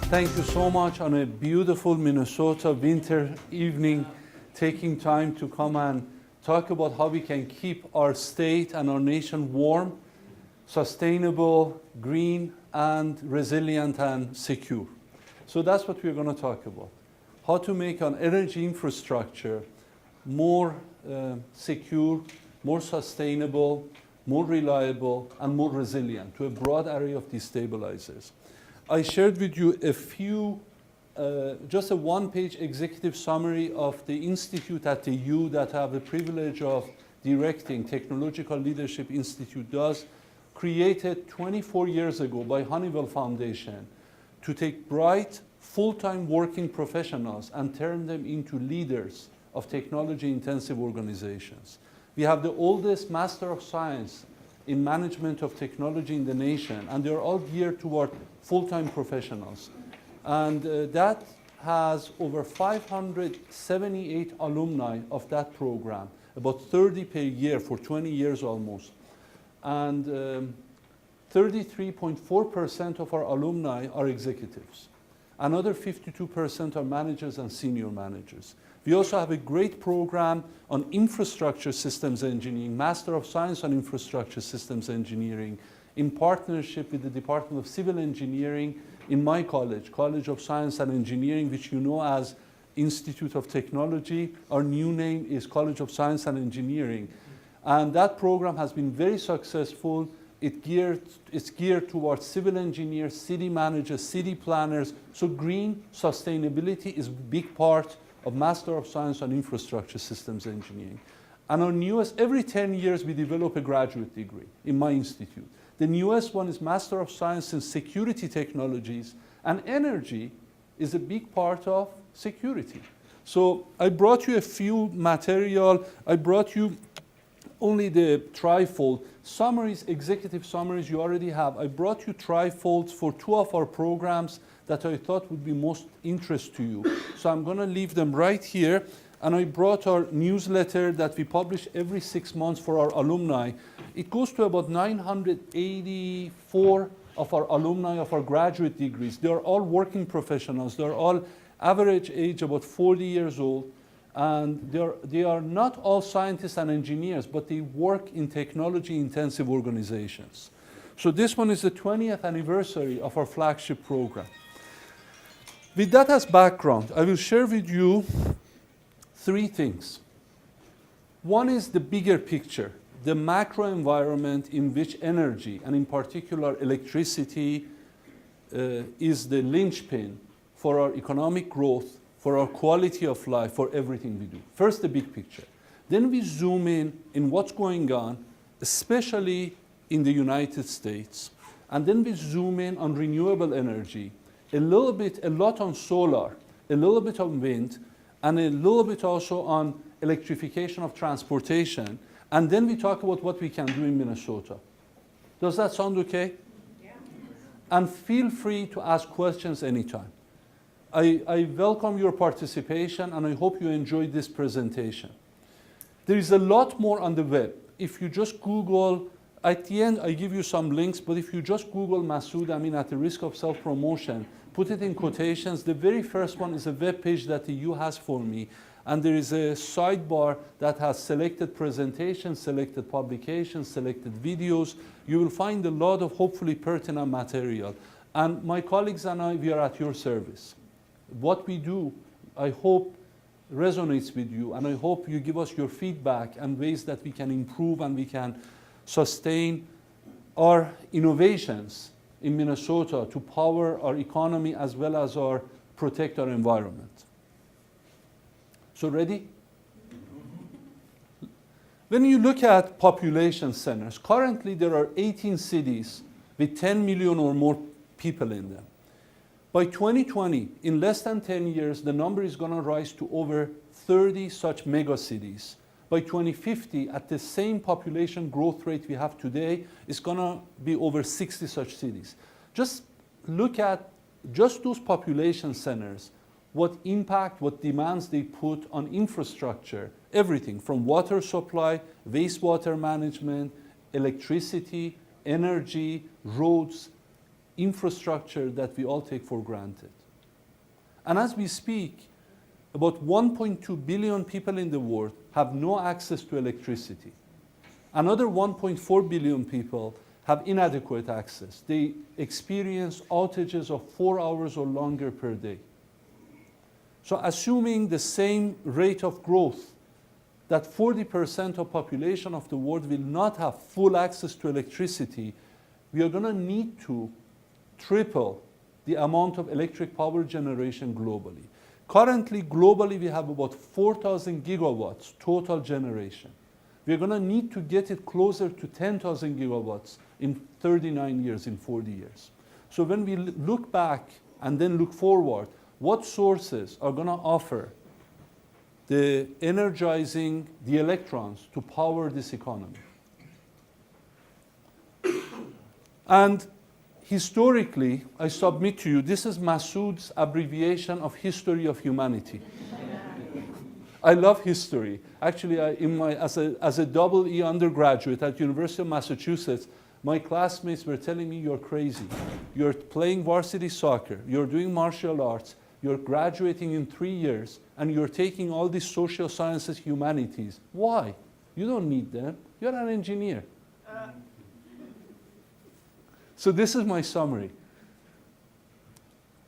Thank you so much on a beautiful Minnesota winter evening, taking time to come and talk about how we can keep our state and our nation warm, sustainable, green, and resilient and secure. So that's what we're going to talk about. How to make our energy infrastructure more secure, more sustainable, more reliable, and more resilient to a broad array of destabilizers. I shared with you a few, just a one-page executive summary of the institute at the U that I have the privilege of directing. Technological Leadership Institute does, created 24 years ago by Honeywell Foundation to take bright, full-time working professionals and turn them into leaders of technology-intensive organizations. We have the oldest Master of Science in Management of Technology in the nation, and they're all geared toward full-time professionals. And that has over 578 alumni of that program, about 30 per year for 20 years almost. And 33.4% of our alumni are executives. Another 52% are managers and senior managers. We also have a great program on infrastructure systems engineering, Master of Science on Infrastructure Systems Engineering, in partnership with the Department of Civil Engineering in my college, College of Science and Engineering, which you know as Institute of Technology. Our new name is College of Science and Engineering. And that program has been very successful. It's geared towards civil engineers, city managers, city planners. So green sustainability is a big part of Master of Science on Infrastructure Systems Engineering. And our newest, every 10 years we develop a graduate degree in my institute. The newest one is Master of Science in Security Technologies, and energy is a big part of security. So I brought you a few material. I brought you only the trifold summaries, executive summaries you already have. I brought you trifolds for two of our programs that I thought would be most interest to you. So I'm going to leave them right here. And I brought our newsletter that we publish every 6 months for our alumni. It goes to about 984 of our alumni of our graduate degrees. They're all working professionals. They're all average age about 40 years old. And they are not all scientists and engineers, but they work in technology-intensive organizations. So this one is the 20th anniversary of our flagship program. With that as background, I will share with you three things. One is the bigger picture, the macro environment in which energy, and in particular electricity, is the linchpin for our economic growth, for our quality of life, for everything we do. First, the big picture. Then we zoom in what's going on, especially in the United States. And then we zoom in on renewable energy, a lot on solar, a little bit on wind, and a little bit also on electrification of transportation. And then we talk about what we can do in Minnesota. Does that sound okay? Yeah. And feel free to ask questions anytime. I welcome your participation, and I hope you enjoyed this presentation. There is a lot more on the web. If you just Google, at the end I give you some links, but if you just Google Masood Amin at the risk of self-promotion, put it in quotations. The very first one is a web page that the U has for me, and there is a sidebar that has selected presentations, selected publications, selected videos. You will find a lot of hopefully pertinent material. And my colleagues and I, we are at your service. What we do, I hope, resonates with you, and I hope you give us your feedback and ways that we can improve and we can sustain our innovations in Minnesota to power our economy as well as protect our environment. So ready? When you look at population centers, currently there are 18 cities with 10 million or more people in them. By 2020, in less than 10 years, the number is going to rise to over 30 such megacities. By 2050, at the same population growth rate we have today, it's going to be over 60 such cities. Just look at just those population centers, what impact, what demands they put on infrastructure, everything from water supply, wastewater management, electricity, energy, roads, infrastructure that we all take for granted. And as we speak, about 1.2 billion people in the world have no access to electricity. Another 1.4 billion people have inadequate access. They experience outages of 4 hours or longer per day. So assuming the same rate of growth, that 40% of population of the world will not have full access to electricity, we are going to need to triple the amount of electric power generation globally. Currently, globally, we have about 4,000 gigawatts total generation. We're going to need to get it closer to 10,000 gigawatts in 39 years, in 40 years. So when we look back and then look forward, what sources are going to offer the energizing the electrons to power this economy? And historically, I submit to you, this is Masood's abbreviation of history of humanity. I love history. Actually, as a double E undergraduate at University of Massachusetts, my classmates were telling me, you're crazy. You're playing varsity soccer, you're doing martial arts, you're graduating in 3 years, and you're taking all these social sciences, humanities. Why? You don't need them. You're an engineer. So this is my summary.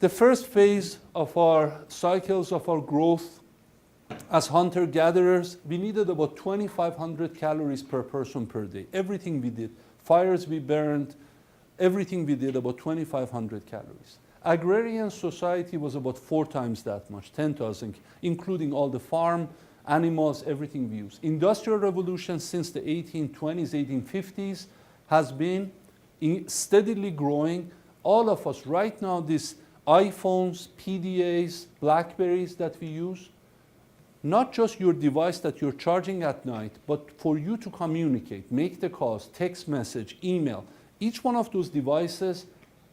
The first phase of our cycles of our growth as hunter-gatherers, we needed about 2,500 calories per person per day. Everything we did, fires we burned, everything we did, about 2,500 calories. Agrarian society was about 4 times that much, 10,000, including all the farm, animals, everything we use. Industrial revolution since the 1820s, 1850s has been steadily growing. All of us right now, these iPhones, PDAs, Blackberries that we use, not just your device that you're charging at night, but for you to communicate, make the calls, text message, email, each one of those devices,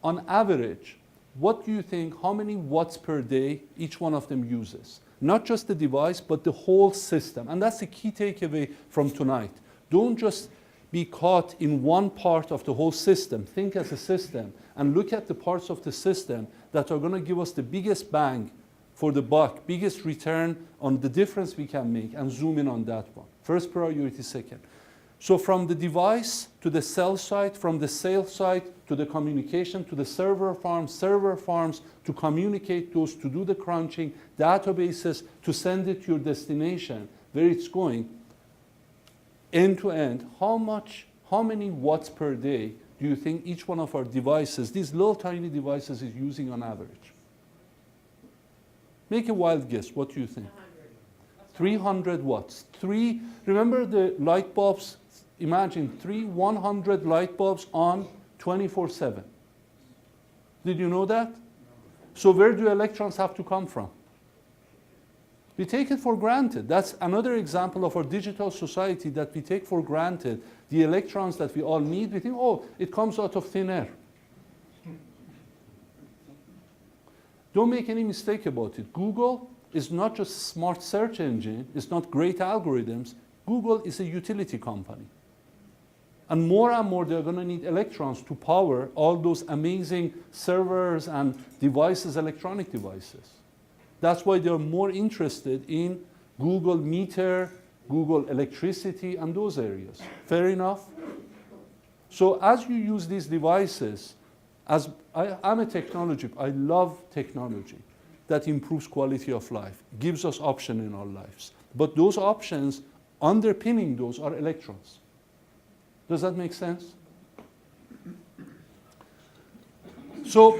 on average, what do you think, how many watts per day each one of them uses? Not just the device, but the whole system. And that's the key takeaway from tonight. Don't just be caught in one part of the whole system. Think as a system and look at the parts of the system that are going to give us the biggest bang for the buck, biggest return on the difference we can make, and zoom in on that one. First priority, second. So from the device to the cell site, from the sales site to the communication, to the server farms to communicate those, to do the crunching, databases, to send it to your destination, where it's going, end to end, how many watts per day do you think each one of our devices, these little tiny devices, is using on average? Make a wild guess. What do you think? 300 watts. Remember the light bulbs? Imagine 100 light bulbs on 24/7. Did you know that? So where do electrons have to come from? We take it for granted. That's another example of our digital society that we take for granted. The electrons that we all need, we think, oh, it comes out of thin air. Don't make any mistake about it. Google is not just a smart search engine. It's not great algorithms. Google is a utility company. And more they're going to need electrons to power all those amazing servers and devices, electronic devices. That's why they're more interested in Google Meter, Google Electricity, and those areas. Fair enough? So as you use these devices, I'm a technology, I love technology that improves quality of life, gives us option in our lives. But those options, underpinning those, are electrons. Does that make sense? So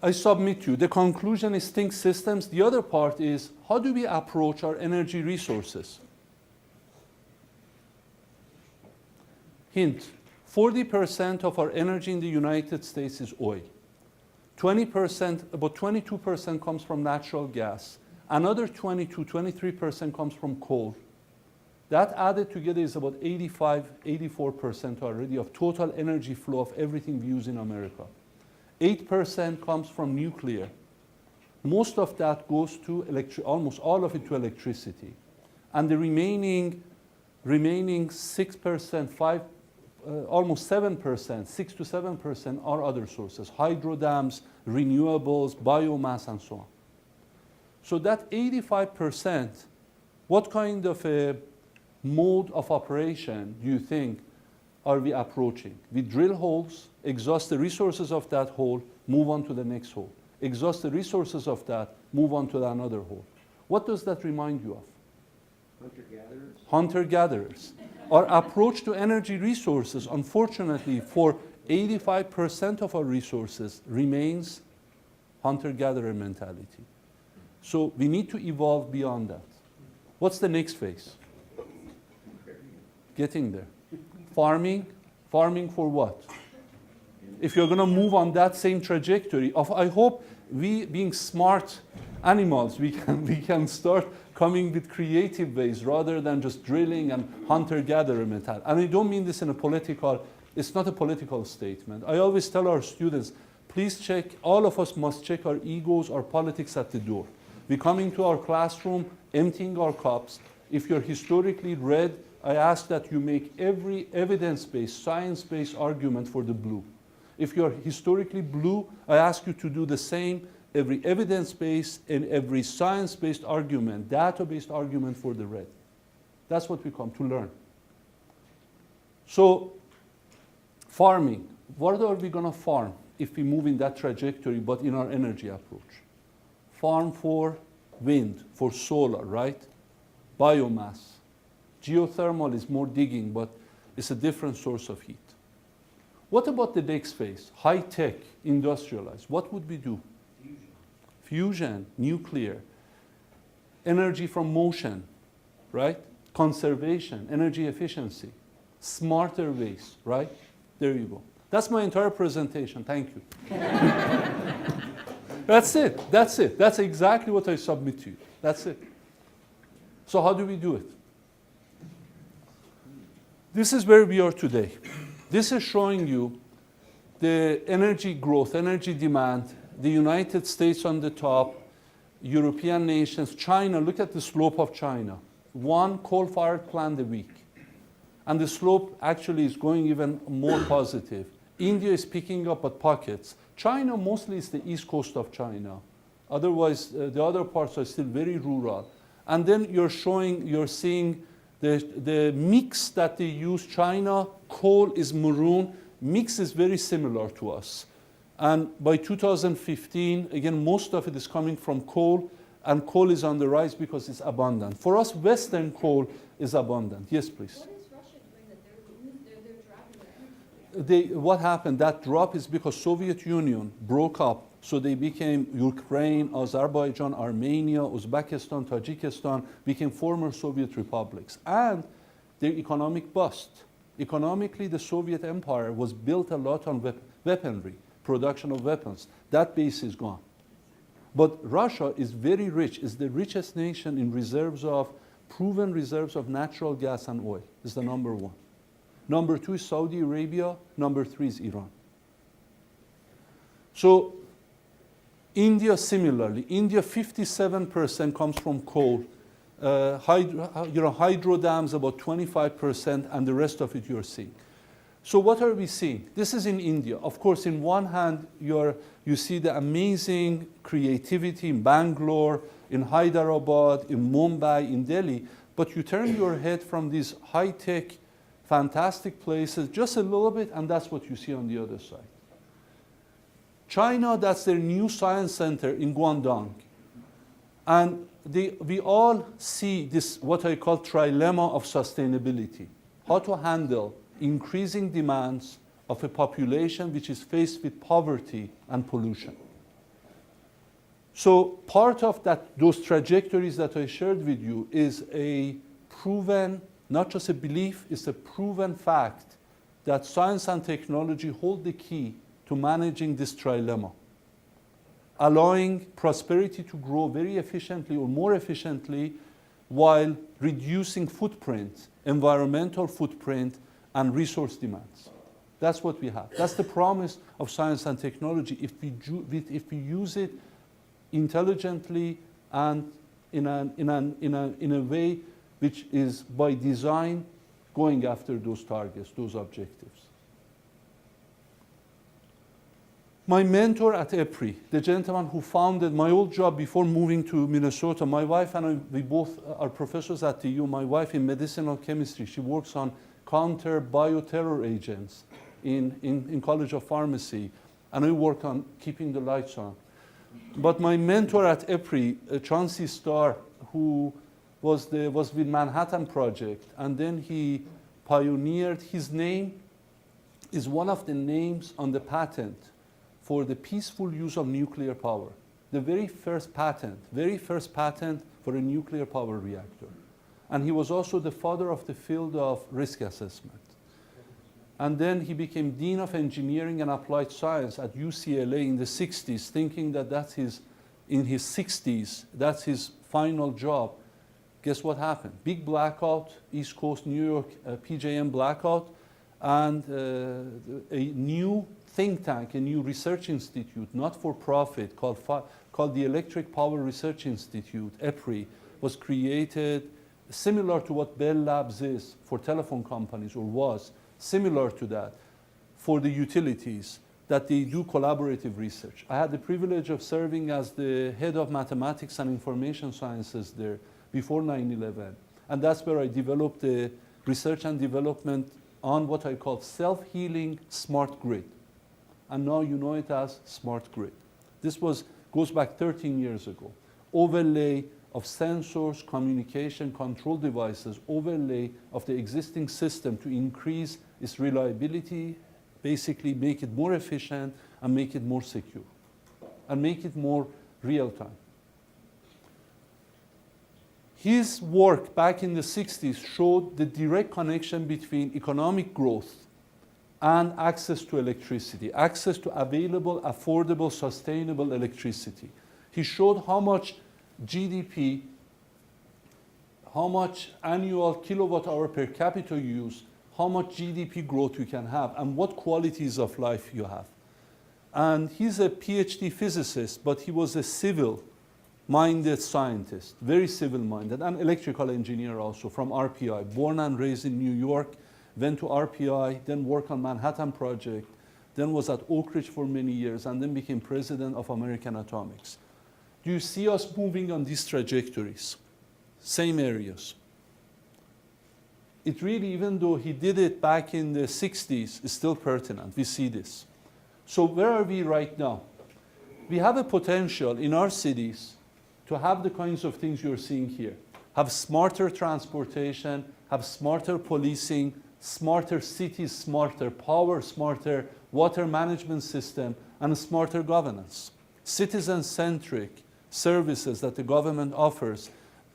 I submit to you, the conclusion is think systems. The other part is, how do we approach our energy resources? Hint, 40% of our energy in the United States is oil. 20%, about 22% comes from natural gas. Another 23% comes from coal. That added together is about 84% already of total energy flow of everything we use in America. 8% comes from nuclear. Most of that goes to almost all of it to electricity. And the remaining 6%, almost 7%, 6 to 7% are other sources, hydro dams, renewables, biomass, and so on. So that 85%, what kind of a mode of operation do you think are we approaching? We drill holes, exhaust the resources of that hole, move on to the next hole. Exhaust the resources of that, move on to another hole. What does that remind you of? Hunter-gatherers? Hunter-gatherers. Our approach to energy resources, unfortunately, for 85% of our resources remains hunter-gatherer mentality. So we need to evolve beyond that. What's the next phase? Getting there. Farming. Farming for what? If you're going to move on that same trajectory, I hope we, being smart animals, we can start coming with creative ways rather than just drilling and hunter-gatherer mentality. And I don't mean this in a political, it's not a political statement. I always tell our students, please check, all of us must check our egos, our politics at the door. We come into our classroom, emptying our cups. If you're historically red, I ask that you make every evidence-based, science-based argument for the blue. If you're historically blue, I ask you to do the same, every evidence-based and every science-based argument, data-based argument for the red. That's what we come to learn. So, farming. What are we going to farm if we move in that trajectory, but in our energy approach? Farm for wind, for solar, right? Biomass. Geothermal is more digging, but it's a different source of heat. What about the next phase? High-tech, industrialized. What would we do? Fusion, nuclear, energy from motion, right? Conservation, energy efficiency, smarter ways, right? There you go. That's my entire presentation. Thank you. That's it. That's it. That's exactly what I submit to you. That's it. So how do we do it? This is where we are today. This is showing you the energy growth, energy demand, the United States on the top, European nations, China. Look at the slope of China. One coal-fired plant a week. And the slope actually is going even more positive. India is picking up at pockets. China mostly is the east coast of China. Otherwise, the other parts are still very rural. And then you're seeing the mix that they use. China, coal is maroon. Mix is very similar to us. And by 2015, again, most of it is coming from coal, and coal is on the rise because it's abundant. For us, Western coal is abundant. Yes, please. What is Russia doing that they're dropping their energy? What happened? That drop is because Soviet Union broke up, so they became Ukraine, Azerbaijan, Armenia, Uzbekistan, Tajikistan, became former Soviet republics. And their economic bust. Economically, the Soviet Empire was built a lot on weaponry, production of weapons. That base is gone. But Russia is very rich, is the richest nation in proven reserves of natural gas and oil, is the number one. Number two is Saudi Arabia, number three is Iran. So India similarly, India 57% comes from coal, hydro dams about 25%, and the rest of it you're seeing. So what are we seeing? This is in India. Of course, in one hand, you see the amazing creativity in Bangalore, in Hyderabad, in Mumbai, in Delhi, but you turn your head from these high-tech, fantastic places just a little bit, and that's what you see on the other side. China, that's their new science center in Guangdong. And we all see this, what I call trilemma of sustainability. How to handle increasing demands of a population which is faced with poverty and pollution. So part of those trajectories that I shared with you is a proven, not just a belief, it's a proven fact that science and technology hold the key to managing this trilemma, allowing prosperity to grow very efficiently or more efficiently while reducing footprint, environmental footprint, and resource demands. That's what we have. That's the promise of science and technology if we use it intelligently and in a way which is by design going after those targets, those objectives. My mentor at EPRI, the gentleman who founded my old job before moving to Minnesota, my wife and I, we both are professors at the U. My wife in medicinal chemistry, she works on counter bioterror agents in College of Pharmacy, and I work on keeping the lights on. But my mentor at EPRI, Chauncey Starr, who was with Manhattan Project, and then he pioneered, his name is one of the names on the patent for the peaceful use of nuclear power. The very first patent for a nuclear power reactor. And he was also the father of the field of risk assessment. And then he became Dean of Engineering and Applied Science at UCLA in the 60s, thinking that in his 60s, that's his final job. Guess what happened? Big blackout, East Coast, New York, PJM blackout, and a new think tank, a new research institute, not for profit, called the Electric Power Research Institute, EPRI, was created similar to what Bell Labs is for telephone companies, or was similar to that for the utilities, that they do collaborative research. I had the privilege of serving as the head of mathematics and information sciences there before 9/11. And that's where I developed the research and development on what I call self-healing smart grid. And now you know it as smart grid. This goes back 13 years ago. Overlay of sensors, communication, control devices, overlay of the existing system to increase its reliability, basically make it more efficient and make it more secure, and make it more real time. His work back in the 60s showed the direct connection between economic growth and access to electricity, access to available, affordable, sustainable electricity. He showed how much GDP, how much annual kilowatt hour per capita use, how much GDP growth you can have, and what qualities of life you have. And he's a PhD physicist, but he was a civil-minded scientist, very civil-minded, and electrical engineer also from RPI, born and raised in New York, went to RPI, then worked on Manhattan Project, then was at Oak Ridge for many years, and then became president of American Atomics. Do you see us moving on these trajectories? Same areas. It really, even though he did it back in the 60s, is still pertinent. We see this. So where are we right now? We have a potential in our cities to have the kinds of things you're seeing here. Have smarter transportation, have smarter policing, smarter cities, smarter power, smarter water management system, and smarter governance. Citizen-centric services that the government offers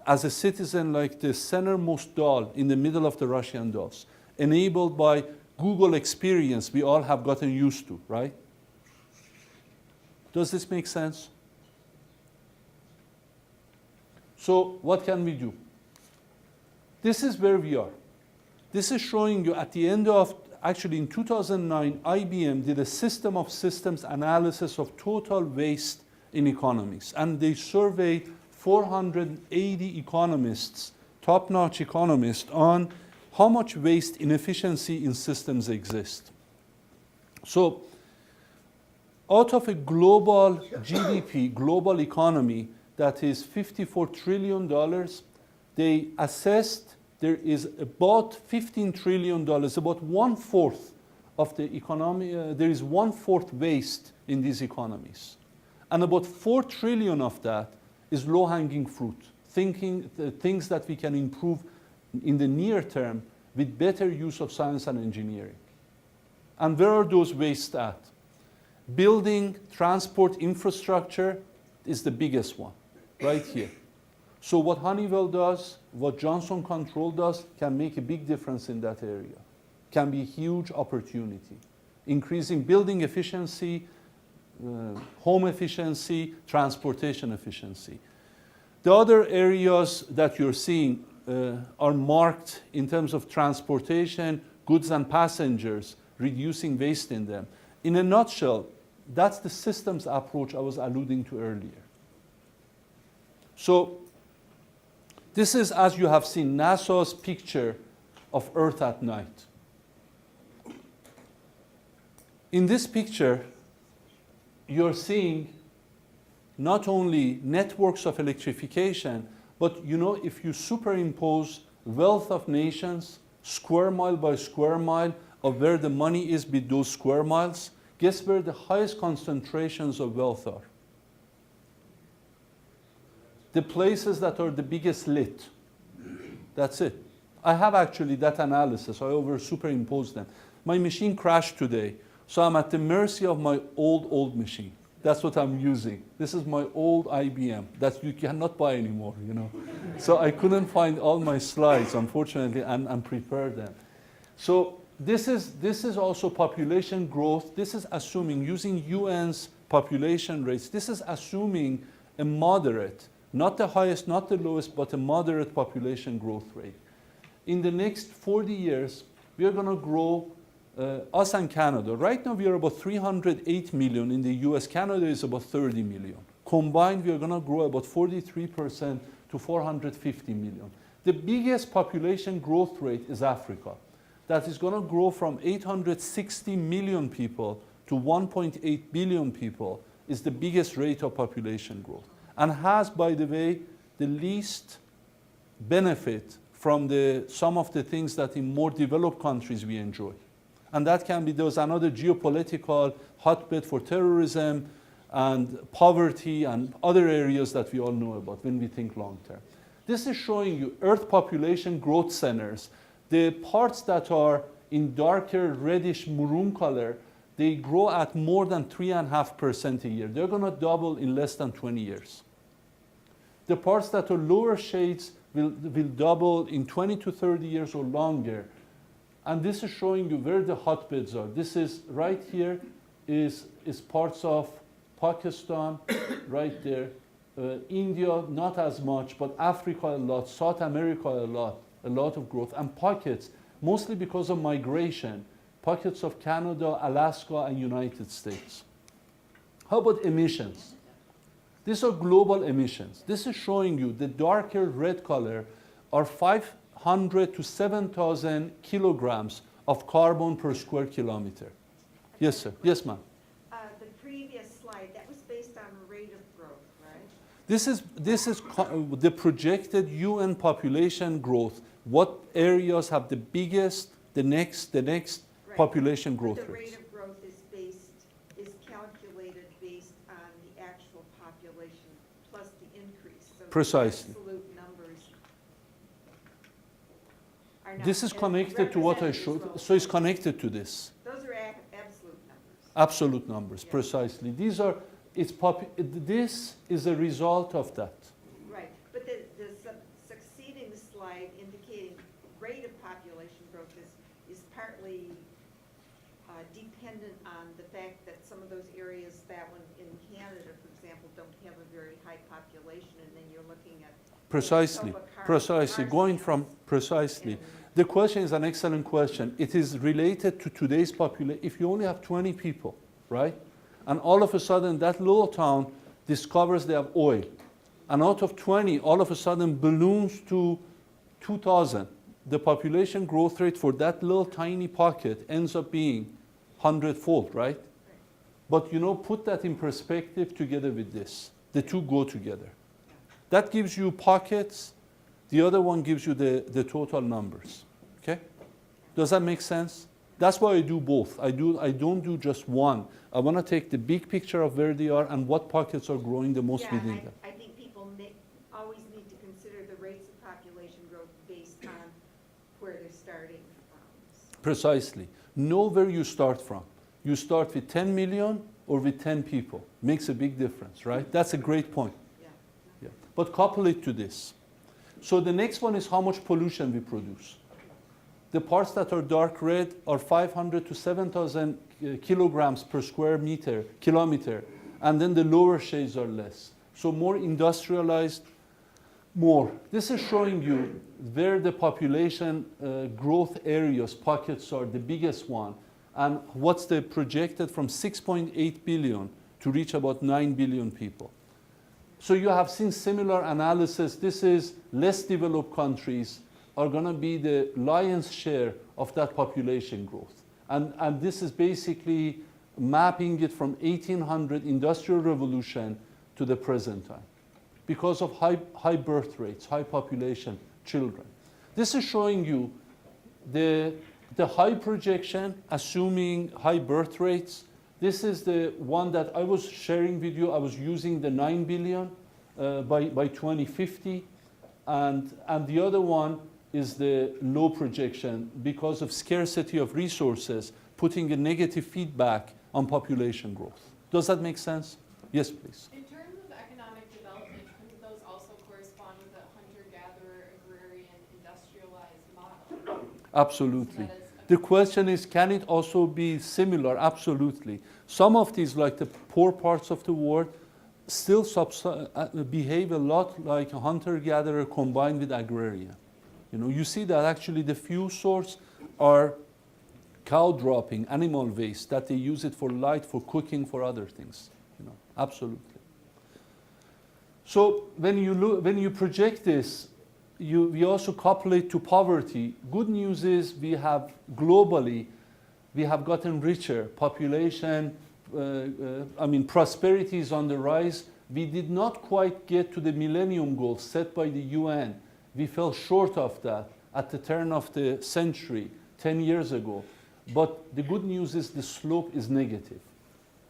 as a citizen, like the centermost doll in the middle of the Russian dolls, enabled by Google experience we all have gotten used to, right? Does this make sense? So what can we do? This is where we are. This is showing you at the end of, actually in 2009, IBM did a system of systems analysis of total waste in economics. And they surveyed 480 economists, top-notch economists, on how much waste inefficiency in systems exist. So out of a global GDP, global economy that is $54 trillion, they assessed there is about $15 trillion, about 1/4 of the economy, there is 1/4 waste in these economies. And about 4 trillion of that is low-hanging fruit, things that we can improve in the near term with better use of science and engineering. And where are those wastes at? Building transport infrastructure is the biggest one, right here. So what Honeywell does, what Johnson Control does, can make a big difference in that area. Can be a huge opportunity. Increasing building efficiency, home efficiency, transportation efficiency. The other areas that you're seeing are marked in terms of transportation, goods and passengers, reducing waste in them. In a nutshell, that's the systems approach I was alluding to earlier. So this is, as you have seen, NASA's picture of Earth at night. In this picture, you're seeing not only networks of electrification, but you know, if you superimpose wealth of nations, square mile by square mile of where the money is with those square miles, guess where the highest concentrations of wealth are? The places that are the biggest lit. That's it. I have actually that analysis. I over superimpose them. My machine crashed today, so I'm at the mercy of my old machine. That's what I'm using. This is my old IBM that you cannot buy anymore, you know. So I couldn't find all my slides, unfortunately, and prepare them. So this is also population growth. This is assuming, using UN's population rates, this is assuming a moderate, not the highest, not the lowest, but a moderate population growth rate. In the next 40 years, we are going to grow, us and Canada. Right now, we are about 308 million in the US. Canada is about 30 million. Combined, we are going to grow about 43% to 450 million. The biggest population growth rate is Africa. That is going to grow from 860 million people to 1.8 billion people, is the biggest rate of population growth. And has, by the way, the least benefit from some of the things that in more developed countries we enjoy. And that can be, there's another geopolitical hotbed for terrorism and poverty and other areas that we all know about when we think long term. This is showing you Earth population growth centers. The parts that are in darker reddish maroon color, they grow at more than 3.5% a year. They're going to double in less than 20 years. The parts that are lower shades will double in 20 to 30 years or longer. And this is showing you where the hotbeds are. This is right here is parts of Pakistan, right there. India, not as much, but Africa a lot, South America a lot of growth. And pockets, mostly because of migration, pockets of Canada, Alaska, and United States. How about emissions? These are global emissions. This is showing you the darker red color are 500 to 7,000 kilograms of carbon per square kilometer. Yes, sir. Yes, ma'am. The previous slide, that was based on rate of growth, right? This is the projected UN population growth. What areas have the biggest, the next Right. population growth The rates? rate of growth is calculated based on the actual population plus the increase. So the Precisely. absolute numbers are not This is as connected to what I representative showed. as well. So it's connected to this. Those are absolute numbers. Absolute numbers, Yeah. precisely. This is a result of that. Right, but the succeeding slide indicating rate of population growth is partly dependent on the fact that some of those areas that one in Canada, for example, don't have a very high population, and then you're looking at Precisely, precisely, going from, precisely. The question is an excellent question. It is related to today's population. If you only have 20 people, right? And all of a sudden that little town discovers they have oil. And out of 20, all of a sudden balloons to 2,000. The population growth rate for that little tiny pocket ends up being 100-fold, right? But you know, put that in perspective together with this. The two go together. That gives you pockets. The other one gives you the total numbers. Okay? Does that make sense? That's why I do both. I don't do just one. I want to take the big picture of where they are and what pockets are growing the most within them. I think people always need to consider the rates of population growth based on where they're starting from. Precisely. Know where you start from. You start with 10 million or with 10 people. Makes a big difference, right? That's a great point. Yeah. But couple it to this. So the next one is how much pollution we produce. The parts that are dark red are 500 to 7,000 kilograms per square kilometer, and then the lower shades are less. So more industrialized, more. This is showing you where the population growth areas, pockets are the biggest one, and what's the projected from 6.8 billion to reach about 9 billion people. So you have seen similar analysis. This is less developed countries are going to be the lion's share of that population growth. And this is basically mapping it from 1800 Industrial Revolution to the present time because of high birth rates, high population, children. This is showing you the high projection, assuming high birth rates. This is the one that I was sharing with you. I was using the 9 billion by 2050. And the other one is the low projection because of scarcity of resources, putting a negative feedback on population growth. Does that make sense? Yes, please. In terms of economic development, couldn't those also correspond with a hunter-gatherer, agrarian, industrialized model? Absolutely. So that is The question is, can it also be similar? Absolutely. Some of these, like the poor parts of the world, still behave a lot like a hunter-gatherer combined with agrarian. You know, you see that actually the fuel source are cow dropping, animal waste, that they use it for light, for cooking, for other things. You know, absolutely. So when you project this, we also couple it to poverty. Good news is we have globally, we have gotten richer. Population, prosperity is on the rise. We did not quite get to the millennium goals set by the UN. We fell short of that at the turn of the century, 10 years ago. But the good news is the slope is negative.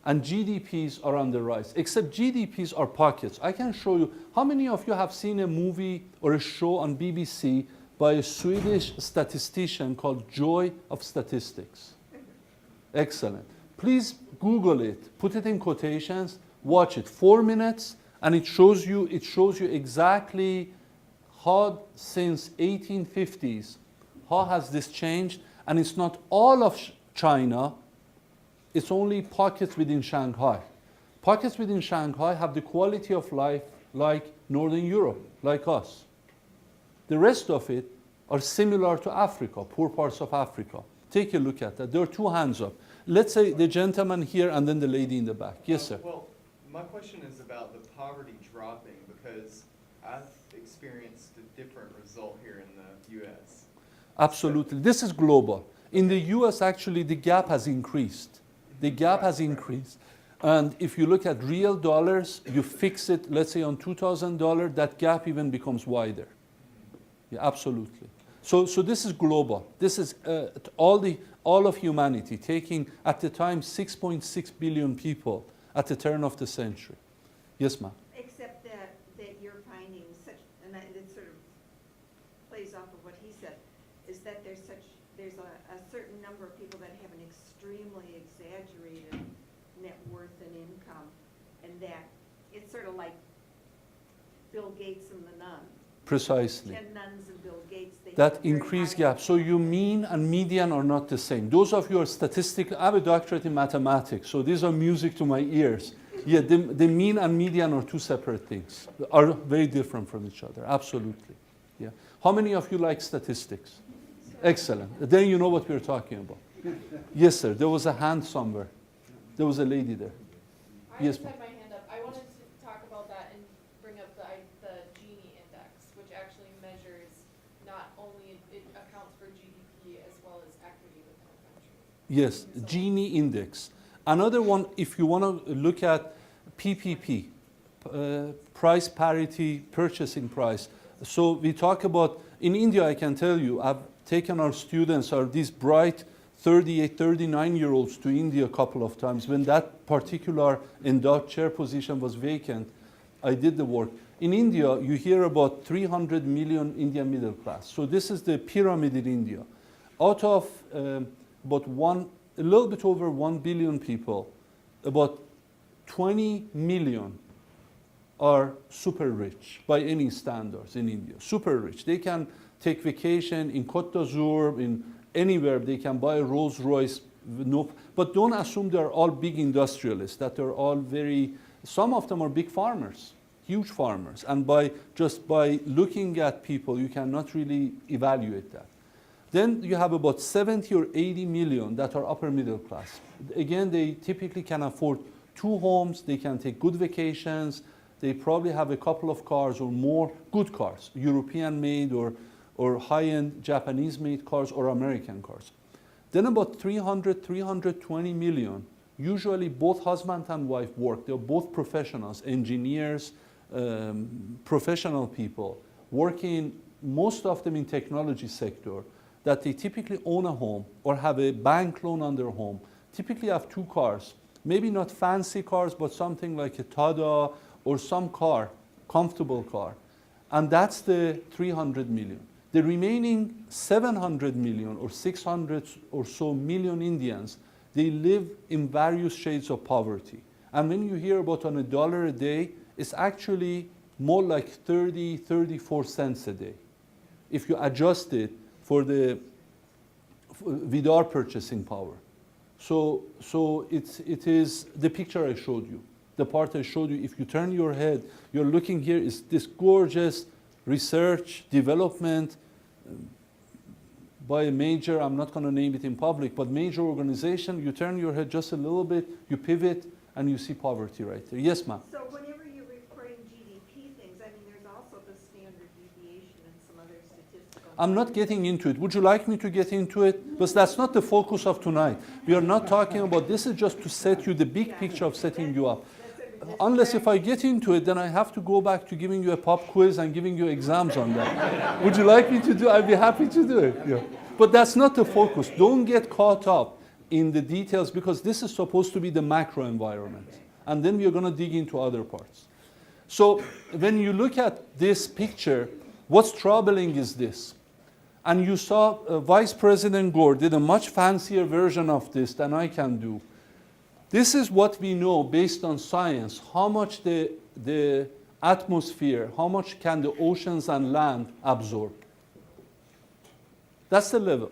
And GDPs are on the rise, except GDPs are pockets. I can show you. How many of you have seen a movie or a show on BBC by a Swedish statistician called Joy of Statistics? Excellent. Please Google it, put it in quotations, watch it. 4 minutes, and it shows you exactly how since 1850s, how has this changed? And it's not all of China, it's only pockets within Shanghai. Pockets within Shanghai have the quality of life like Northern Europe, like us. The rest of it are similar to Africa, poor parts of Africa. Take a look at that. There are 2 hands up. Let's say the gentleman here and then the lady in the back. Yes, sir. Well, my question is about the poverty dropping because I've experienced a different result here in the U.S. Absolutely. This is global. In the US, actually, the gap has increased. The gap has increased. And if you look at real dollars, you fix it, let's say on $2,000, that gap even becomes wider. Yeah, absolutely. So this is global. This is all of humanity, taking at the time 6.6 billion people at the turn of the century. Yes, ma'am. Except that you're finding such, and it sort of plays off of what he said, is that there's a certain number of people that have an extremely exaggerated net worth and income, and that it's sort of like Bill Gates and the nun. Precisely. 10 nuns and Bill Gates. They That have a very increased high- gap. So you mean and median are not the same. Those of you who are statistical, I have a doctorate in mathematics, so these are music to my ears. Yeah, the mean and median are 2 separate things, are very different from each other, absolutely. Yeah. How many of you like statistics? Excellent. Then you know what we're talking about. Yes, sir. There was a hand somewhere. There was a lady there. I Yes, just ma'am. had my hand up. I wanted to talk about that and bring up the Gini index, which actually measures not only, it accounts for GDP as well as equity within a country. Yes, Gini index. Another one, if you want to look at PPP, price parity purchasing price. So we talk about, in India, I can tell you, I've taken our students, these bright 38, 39-year-olds to India a couple of times. When that particular endowed chair position was vacant, I did the work. In India, you hear about 300 million Indian middle class. So this is the pyramid in India. Out of a little bit over 1 billion people, about 20 million are super rich by any standards in India. Super rich. They can take vacation in Côte d'Azur, in anywhere. They can buy a Rolls Royce. But don't assume they're all big industrialists, that they're all some of them are big farmers, huge farmers. And just by looking at people, you cannot really evaluate that. Then you have about 70 or 80 million that are upper middle class. Again, they typically can afford 2 homes, they can take good vacations, they probably have a couple of cars or more, good cars, European made or high-end Japanese made cars or American cars. Then about 320 million, usually both husband and wife work. They're both professionals, engineers, professional people, working, most of them in technology sector, that they typically own a home or have a bank loan on their home, typically have 2 cars, maybe not fancy cars, but something like a Tada or some car, comfortable car. And that's the 300 million. The remaining 700 million or 600 or so million Indians, they live in various shades of poverty. And when you hear about on $1 a day, it's actually more like 30, 34 cents a day. If you adjust it for the with our purchasing power. So it is the picture I showed you. The part I showed you, if you turn your head, you're looking here, is this gorgeous research, development by a major, I'm not going to name it in public, but major organization. You turn your head just a little bit, you pivot, and you see poverty right there. Yes, ma'am? So whenever you're reporting GDP things, I mean, there's also the standard deviation and some other statistical. I'm not getting into it. Would you like me to get into it? Because that's not the focus of tonight. We are not talking about, this is just to set you the big picture of setting you up. Unless if I get into it, then I have to go back to giving you a pop quiz and giving you exams on that. Would you like me to do? I'd be happy to do it. Yeah. But that's not the focus. Don't get caught up in the details, because this is supposed to be the macro environment. And then we're going to dig into other parts. So when you look at this picture, what's troubling is this. And you saw Vice President Gore did a much fancier version of this than I can do. This is what we know based on science, how much the atmosphere, how much can the oceans and land absorb. That's the level.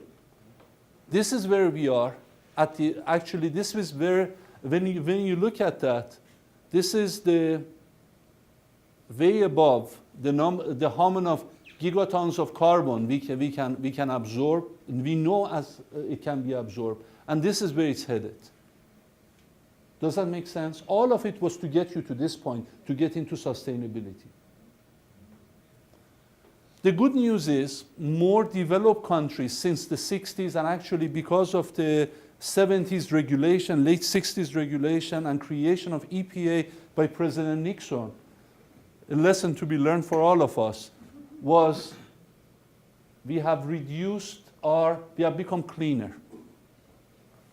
This is where we are. Actually, this is where, when you look at that, this is the way above the how many of gigatons of carbon we can absorb, and we know as it can be absorbed, and this is where it's headed. Does that make sense? All of it was to get you to this point, to get into sustainability. The good news is more developed countries since the 60s, and actually because of the 70s regulation, late 60s regulation and creation of EPA by President Nixon, a lesson to be learned for all of us was we have become cleaner.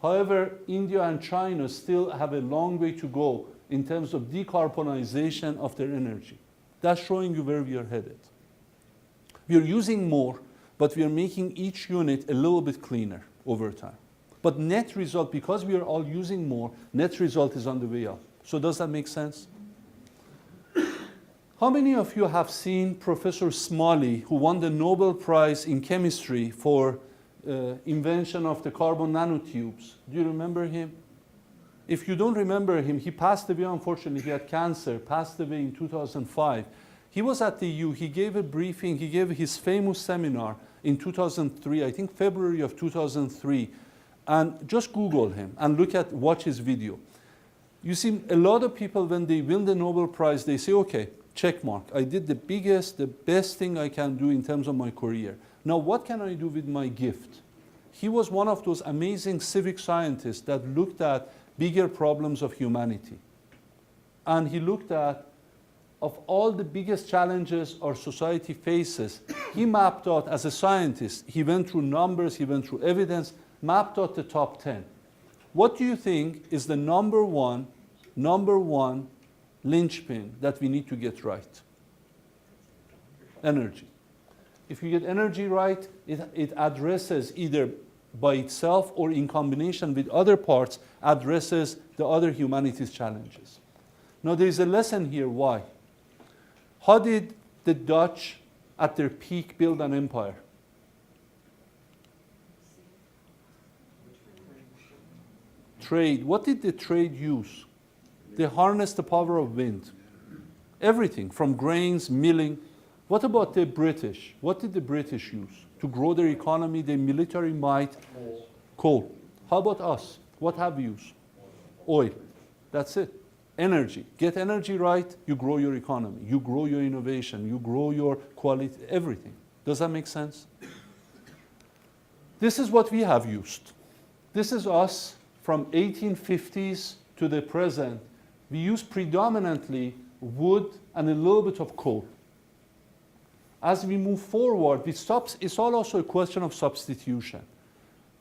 However, India and China still have a long way to go in terms of decarbonization of their energy. That's showing you where we are headed. We are using more, but we are making each unit a little bit cleaner over time. But net result, because we are all using more, net result is on the way up. So does that make sense? How many of you have seen Professor Smalley, who won the Nobel Prize in chemistry for invention of the carbon nanotubes? Do you remember him? If you don't remember him, he passed away, unfortunately. He had cancer, passed away in 2005. He was at the U. He gave a briefing. He gave his famous seminar in 2003, I think February of 2003. And just Google him and watch his video. You see, a lot of people, when they win the Nobel Prize, they say, okay, check mark. I did the best thing I can do in terms of my career. Now, what can I do with my gift? He was one of those amazing civic scientists that looked at bigger problems of humanity. And he looked at, of all the biggest challenges our society faces, he mapped out, as a scientist, he went through numbers, he went through evidence, mapped out the top 10. What do you think is the number one linchpin that we need to get right? Energy. If you get energy right, it addresses either by itself or in combination with other parts, addresses the other humanities challenges. Now there is a lesson here. Why? How did the Dutch at their peak build an empire? Trade. What did the trade use? They harnessed the power of wind. Everything from grains, milling. What about the British? What did the British use to grow their economy, their military might? Coal. How about us? What have we used? Oil. That's it. Energy. Get energy right, you grow your economy. You grow your innovation. You grow your quality, everything. Does that make sense? This is what we have used. This is us from 1850s to the present, we use predominantly wood and a little bit of coal. As we move forward, it's all also a question of substitution.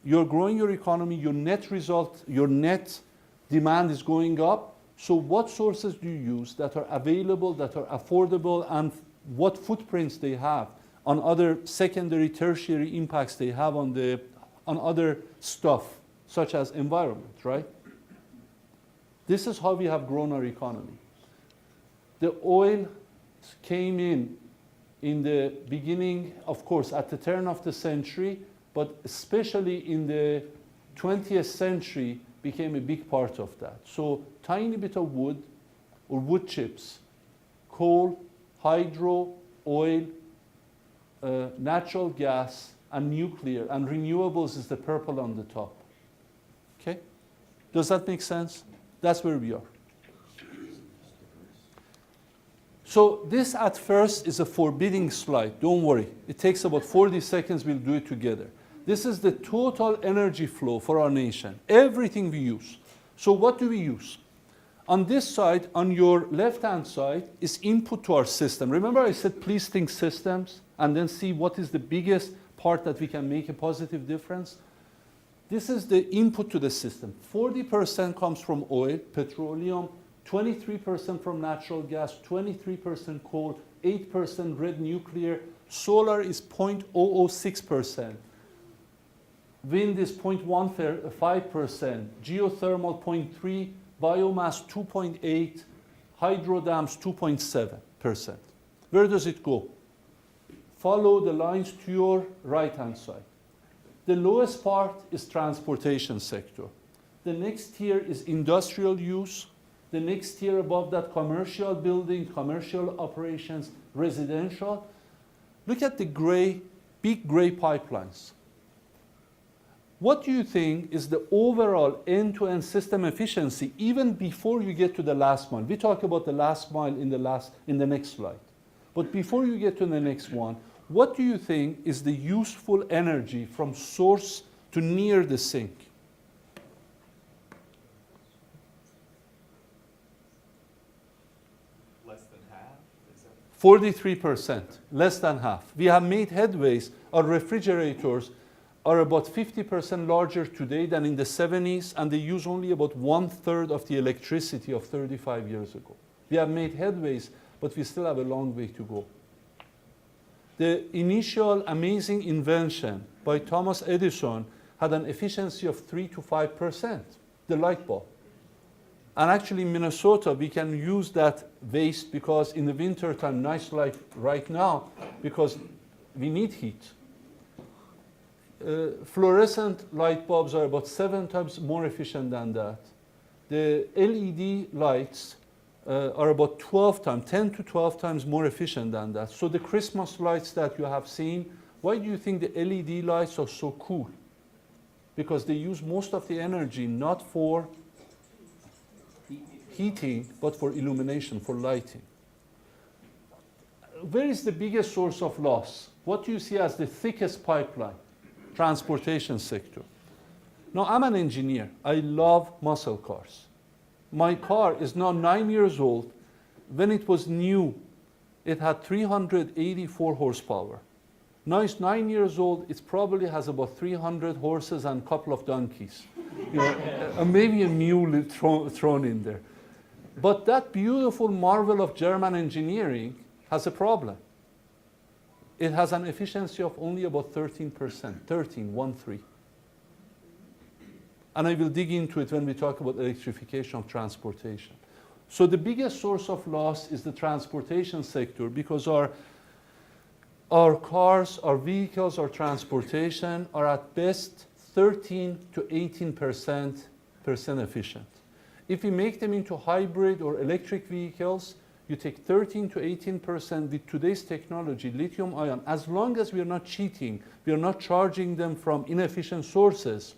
You're growing your economy, your net result, your net demand is going up. So what sources do you use that are available, that are affordable, and what footprints they have on other secondary, tertiary impacts they have on other stuff, such as environment, right? This is how we have grown our economy. The oil came in the beginning, of course, at the turn of the century, but especially in the 20th century became a big part of that. So tiny bit of wood or wood chips, coal, hydro, oil, natural gas, and nuclear, and renewables is the purple on the top. Okay? Does that make sense? That's where we are. So this at first is a forbidding slide. Don't worry. It takes about 40 seconds. We'll do it together. This is the total energy flow for our nation. Everything we use. So what do we use? On this side, on your left-hand side, is input to our system. Remember I said please think systems and then see what is the biggest part that we can make a positive difference. This is the input to the system. 40% comes from oil, petroleum, 23% from natural gas, 23% coal, 8% red nuclear, solar is 0.006%, wind is 0.15%, geothermal 0.3%, biomass 2.8%, hydro dams 2.7%. Where does it go? Follow the lines to your right-hand side. The lowest part is transportation sector. The next tier is industrial use. The next tier above that, commercial building, commercial operations, residential. Look at the gray, big gray pipelines. What do you think is the overall end-to-end system efficiency even before you get to the last mile? We talk about the last mile in the next slide. But before you get to the next one, what do you think is the useful energy from source to near the sink? Less than half? Is that 43%, less than half. We have made headways. Our refrigerators are about 50% larger today than in the 70s, and they use only about 1/3 of the electricity of 35 years ago. We have made headways, but we still have a long way to go. The initial amazing invention by Thomas Edison had an efficiency of 3 to 5%, the light bulb. And actually in Minnesota, we can use that waste because in the winter time, nice light right now, because we need heat. Fluorescent light bulbs are about 7 times more efficient than that. The LED lights are about 10 to 12 times more efficient than that. So the Christmas lights that you have seen, why do you think the LED lights are so cool? Because they use most of the energy not for heating, but for illumination, for lighting. Where is the biggest source of loss? What do you see as the thickest pipeline? Transportation sector. Now, I'm an engineer. I love muscle cars. My car is now 9 years old. When it was new, it had 384 horsepower. Now it's 9 years old. It probably has about 300 horses and a couple of donkeys. You know, maybe a mule thrown in there. But that beautiful marvel of German engineering has a problem. It has an efficiency of only about 13%, 13. And I will dig into it when we talk about electrification of transportation. So the biggest source of loss is the transportation sector because our cars, our vehicles, our transportation are at best 13 to 18% efficient. If we make them into hybrid or electric vehicles, you take 13 to 18% with today's technology, lithium ion, as long as we are not cheating, we are not charging them from inefficient sources,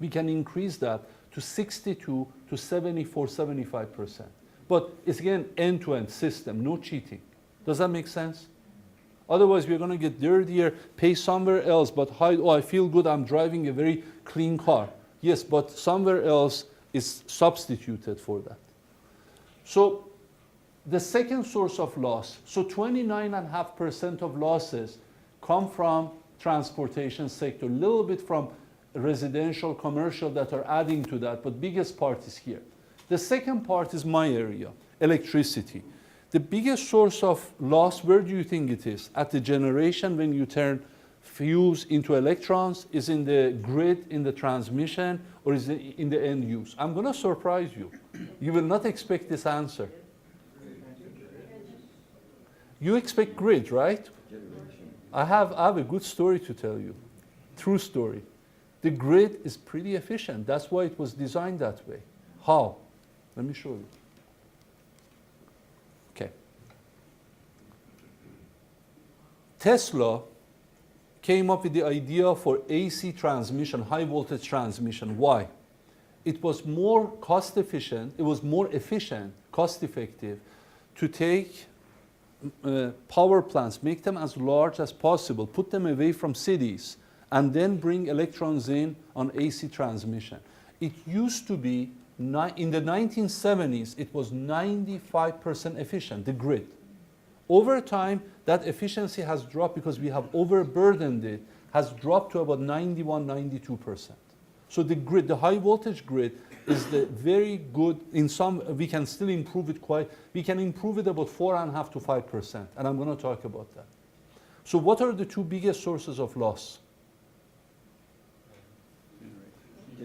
we can increase that to 62 to 74, 75%. But it's again end-to-end system, no cheating. Does that make sense? Otherwise, we're going to get dirtier, pay somewhere else, but hide, oh, I feel good, I'm driving a very clean car. Yes, but somewhere else is substituted for that. So the second source of loss, so 29.5% of losses come from transportation sector, a little bit from residential, commercial that are adding to that, but biggest part is here. The second part is my area, electricity. The biggest source of loss, where do you think it is? At the generation when you turn fuels into electrons, is in the grid, in the transmission, or is it in the end use? I'm going to surprise you. You will not expect this answer. You expect grid, right? I have a good story to tell you. True story. The grid is pretty efficient. That's why it was designed that way. How? Let me show you. Okay. Tesla came up with the idea for AC transmission, high voltage transmission. Why? It was more cost efficient, it was more efficient, cost effective to take power plants, make them as large as possible, put them away from cities, and then bring electrons in on AC transmission. It used to be, in the 1970s, it was 95% efficient, the grid. Over time, that efficiency has dropped because we have overburdened it, has dropped to about 91, 92%. So the grid, the high voltage grid, is the very good, in some, we can still improve it we can improve it about 4.5 to 5%, and I'm going to talk about that. So what are the two biggest sources of loss?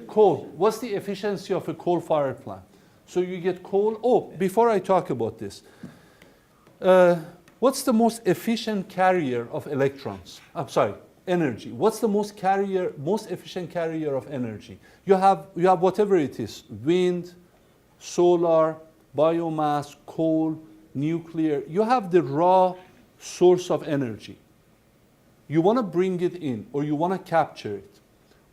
Coal. What's the efficiency of a coal-fired plant? So you get coal. Oh, before I talk about this, what's the most efficient carrier of electrons? I'm sorry, energy. What's the most efficient carrier of energy? You have whatever it is: wind, solar, biomass, coal, nuclear. You have the raw source of energy. You want to bring it in, or you want to capture it.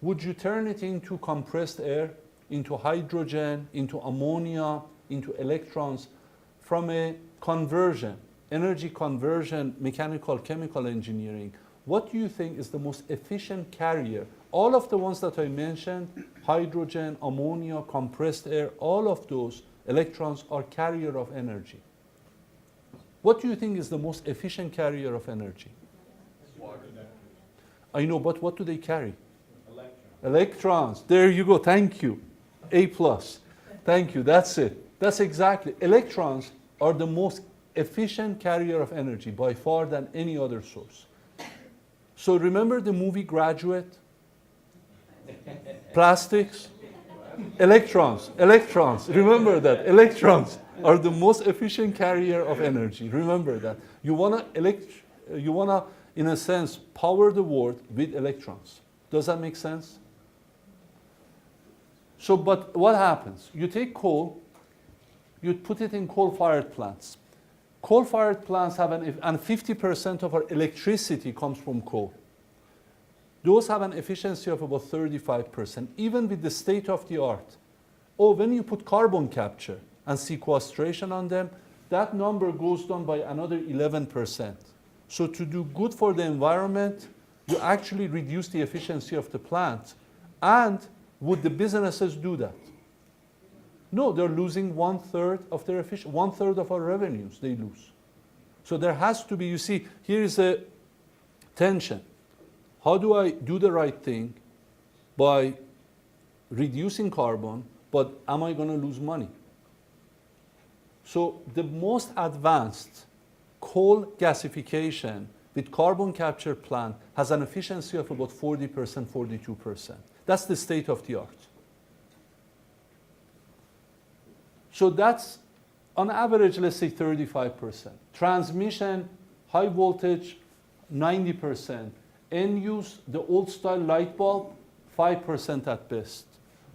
Would you turn it into compressed air, into hydrogen, into ammonia, into electrons? From a conversion, energy conversion, mechanical, chemical engineering, what do you think is the most efficient carrier? All of the ones that I mentioned, hydrogen, ammonia, compressed air, all of those electrons are carrier of energy. What do you think is the most efficient carrier of energy? Water. I know, but what do they carry? Electrons. There you go. Thank you. A+. Thank you. That's it. That's exactly. Electrons are the most efficient carrier of energy by far than any other source. So remember the movie Graduate? Plastics? Electrons. Electrons. Remember that. Electrons are the most efficient carrier of energy. Remember that. You wanna, in a sense, power the world with electrons. Does that make sense? So, but what happens? You take coal, you put it in coal-fired plants. Coal-fired plants have and 50% of our electricity comes from coal. Those have an efficiency of about 35%, even with the state of the art. Oh, when you put carbon capture and sequestration on them, that number goes down by another 11%. So to do good for the environment, you actually reduce the efficiency of the plant. And would the businesses do that? No, they're losing 1/3 of their efficiency, 1/3 of our revenues they lose. So there has to be, you see, here is a tension. How do I do the right thing by reducing carbon, but am I going to lose money? So the most advanced coal gasification with carbon capture plant has an efficiency of about 40%, 42%. That's the state of the art. So that's, on average, let's say 35%. Transmission, high voltage, 90%. End use, the old style light bulb, 5% at best.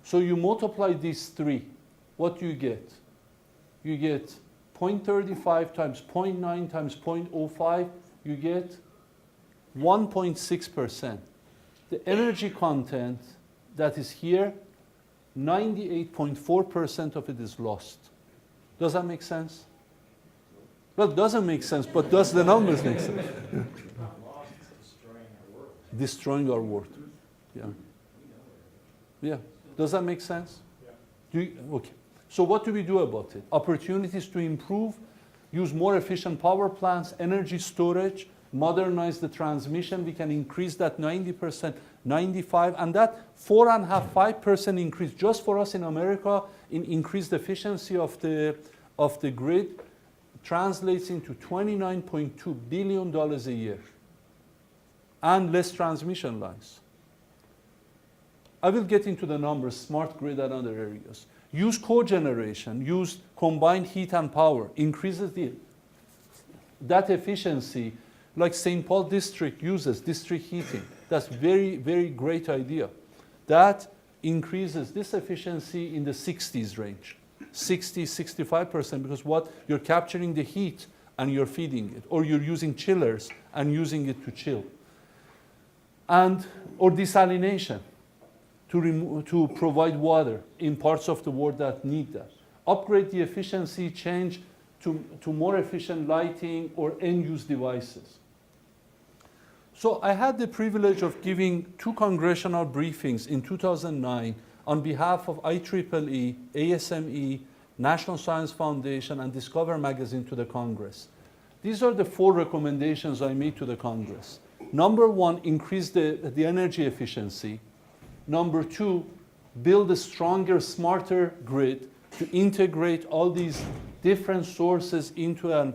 So you multiply these three, what do you get? You get 0.35 times 0.9 times 0.05, you get 1.6%. The energy content that is here, 98.4% of it is lost. Does that make sense? Well, it doesn't make sense, but does the numbers make sense? Destroying our world. Yeah. Yeah. Does that make sense? Okay. So what do we do about it? Opportunities to improve, use more efficient power plants, energy storage, modernize the transmission. We can increase that 90%, 95%, and that 4.5% increase just for us in America in increased efficiency of the grid translates into $29.2 billion a year and less transmission lines. I will get into the numbers, smart grid and other areas. Use cogeneration, use combined heat and power, increases that efficiency, like St. Paul district uses district heating. That's very, very great idea. That increases this efficiency in the 60s range, 60, 65%, because what you're capturing the heat and you're feeding it, or you're using chillers and using it to chill. Or desalination to provide water in parts of the world that need that. Upgrade the efficiency, change to more efficient lighting or end-use devices. So I had the privilege of giving 2 congressional briefings in 2009 on behalf of IEEE, ASME, National Science Foundation, and Discover Magazine to the Congress. These are the 4 recommendations I made to the Congress. Number 1, increase the energy efficiency. Number 2, build a stronger, smarter grid to integrate all these different sources into a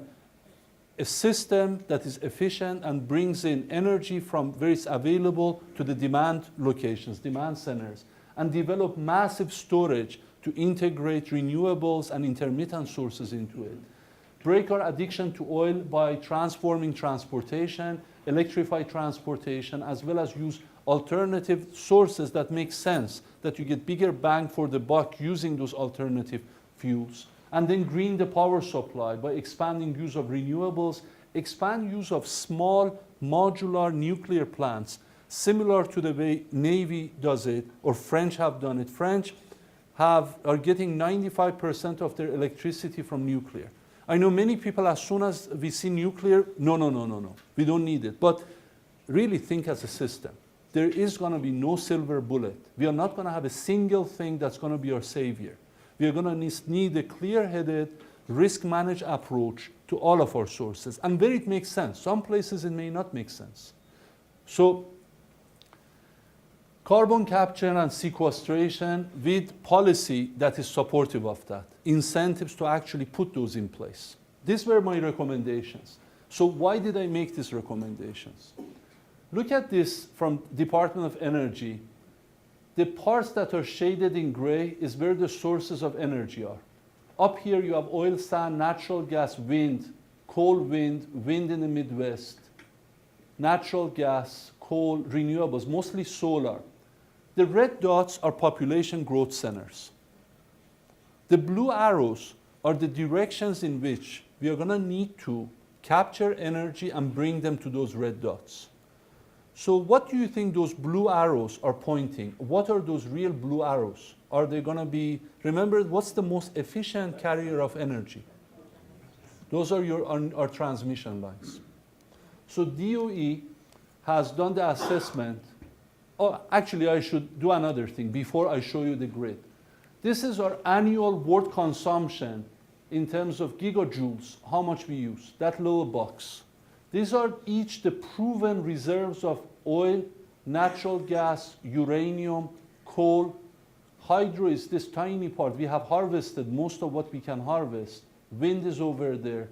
system that is efficient and brings in energy from where it's available to the demand locations, demand centers, and develop massive storage to integrate renewables and intermittent sources into it. Break our addiction to oil by transforming transportation, electrify transportation, as well as use alternative sources that make sense, that you get bigger bang for the buck using those alternative fuels. And then green the power supply by expanding use of renewables, expand use of small modular nuclear plants, similar to the way Navy does it, or French have done it. French are getting 95% of their electricity from nuclear. I know many people, as soon as we see nuclear, no, we don't need it. But really think as a system. There is going to be no silver bullet. We are not going to have a single thing that's going to be our savior. We are going to need a clear-headed, risk-managed approach to all of our sources. And where it makes sense. Some places it may not make sense. So carbon capture and sequestration with policy that is supportive of that. Incentives to actually put those in place. These were my recommendations. So why did I make these recommendations? Look at this from Department of Energy. The parts that are shaded in gray is where the sources of energy are. Up here you have oil, sand, natural gas, wind, coal wind, wind in the Midwest, natural gas, coal, renewables, mostly solar. The red dots are population growth centers. The blue arrows are the directions in which we are going to need to capture energy and bring them to those red dots. So what do you think those blue arrows are pointing? What are those real blue arrows? Are they going to be, remember, what's the most efficient carrier of energy? Those are our transmission lines. So DOE has done the assessment. Oh, actually, I should do another thing before I show you the grid. This is our annual world consumption in terms of gigajoules, how much we use, that little box. These are each the proven reserves of oil, natural gas, uranium, coal. Hydro is this tiny part. We have harvested most of what we can harvest. Wind is over there.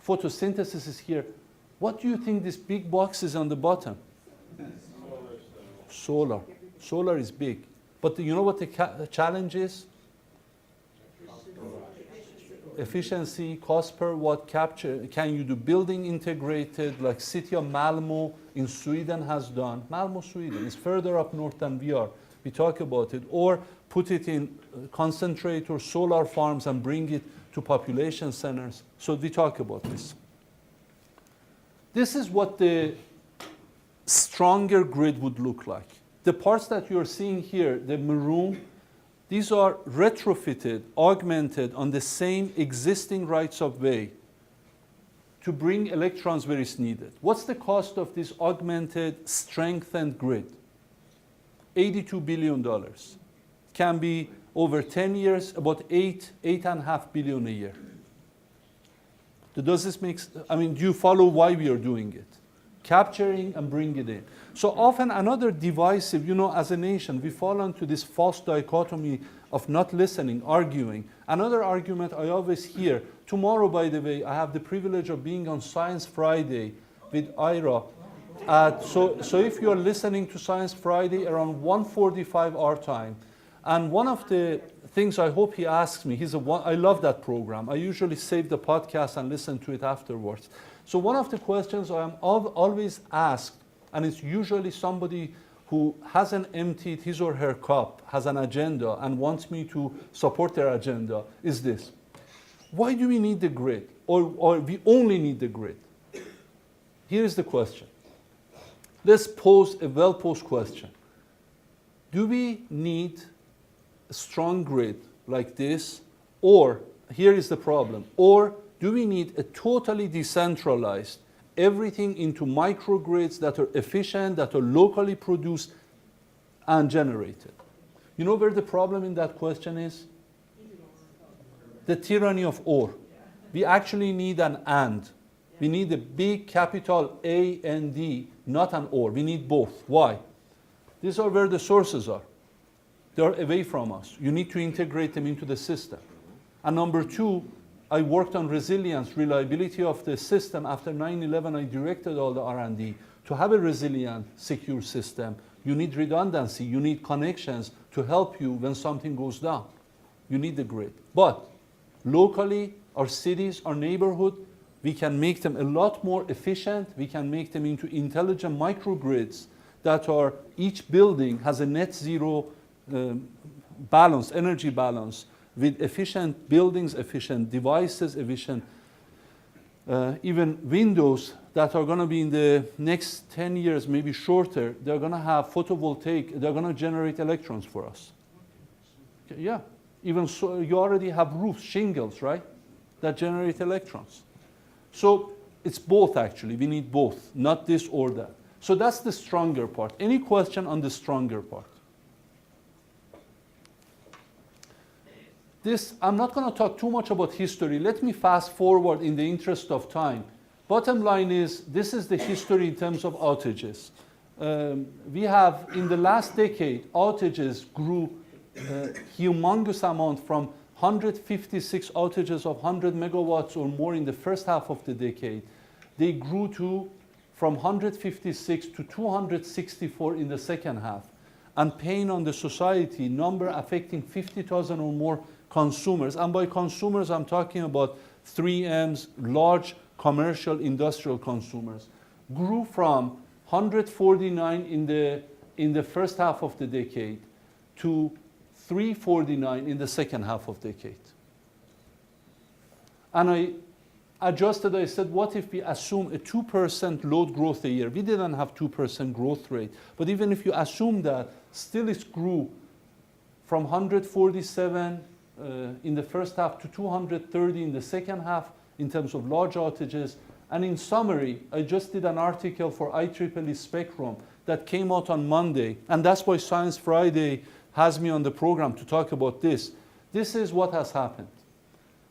Photosynthesis is here. What do you think this big box is on the bottom? Solar. Solar is big. But you know what the challenge is? Efficiency, cost per watt capture. Can you do building integrated like city of Malmö in Sweden has done? Malmö, Sweden is further up north than we are. We talk about it. Or put it in concentrator solar farms and bring it to population centers. So we talk about this. This is what the stronger grid would look like. The parts that you're seeing here, the maroon, these are retrofitted, augmented on the same existing rights of way to bring electrons where it's needed. What's the cost of this augmented, strengthened grid? $82 billion. can be over 10 years, about 8.5 billion a year. Does this make, I mean, do you follow why we are doing it? Capturing and bring it in. So often another divisive, as a nation, we fall into this false dichotomy of not listening, arguing. Another argument I always hear, tomorrow, by the way, I have the privilege of being on Science Friday with Ira. So if you're listening to Science Friday around 1:45 our time, and one of the things I hope he asks me, I love that program. I usually save the podcast and listen to it afterwards. So one of the questions I am always asked, and it's usually somebody who hasn't emptied his or her cup, has an agenda, and wants me to support their agenda, is this: why do we need the grid? Or we only need the grid? Here is the question. Let's pose a well-posed question. Do we need a strong grid like this? Or, here is the problem, or do we need a totally decentralized, everything into microgrids that are efficient, that are locally produced and generated? You know where the problem in that question is? The tyranny of or. We actually need an and. We need a big capital A and D, not an or. We need both. Why? These are where the sources are. They are away from us. You need to integrate them into the system. And number two, I worked on resilience, reliability of the system. After 9/11, I directed all the R&D. To have a resilient, secure system, you need redundancy. You need connections to help you when something goes down. You need the grid. But locally, our cities, our neighborhood, we can make them a lot more efficient. We can make them into intelligent microgrids that are, each building has a net zero balance, energy balance, with efficient buildings, efficient devices, efficient even windows that are going to be in the next 10 years, maybe shorter. They're going to have photovoltaic, they're going to generate electrons for us. Yeah, even so, you already have roofs, shingles, right, that generate electrons. So it's both actually, we need both, not this or that. So that's the stronger part. Any question on the stronger part? I'm not going to talk too much about history. Let me fast forward in the interest of time. Bottom line is, this is the history in terms of outages. We have, in the last decade, outages grew humongous amount from 156 outages of 100 megawatts or more in the first half of the decade. They grew from 156 to 264 in the second half. And pain on the society, number affecting 50,000 or more consumers. And by consumers, I'm talking about 3Ms, large commercial industrial consumers, grew from 149 in the first half of the decade to 349 in the second half of the decade. And I adjusted, I said, what if we assume a 2% load growth a year? We didn't have 2% growth rate, but even if you assume that, still it grew from 147 in the first half to 230 in the second half in terms of large outages. And in summary, I just did an article for IEEE Spectrum that came out on Monday, and that's why Science Friday has me on the program to talk about this. This is what has happened.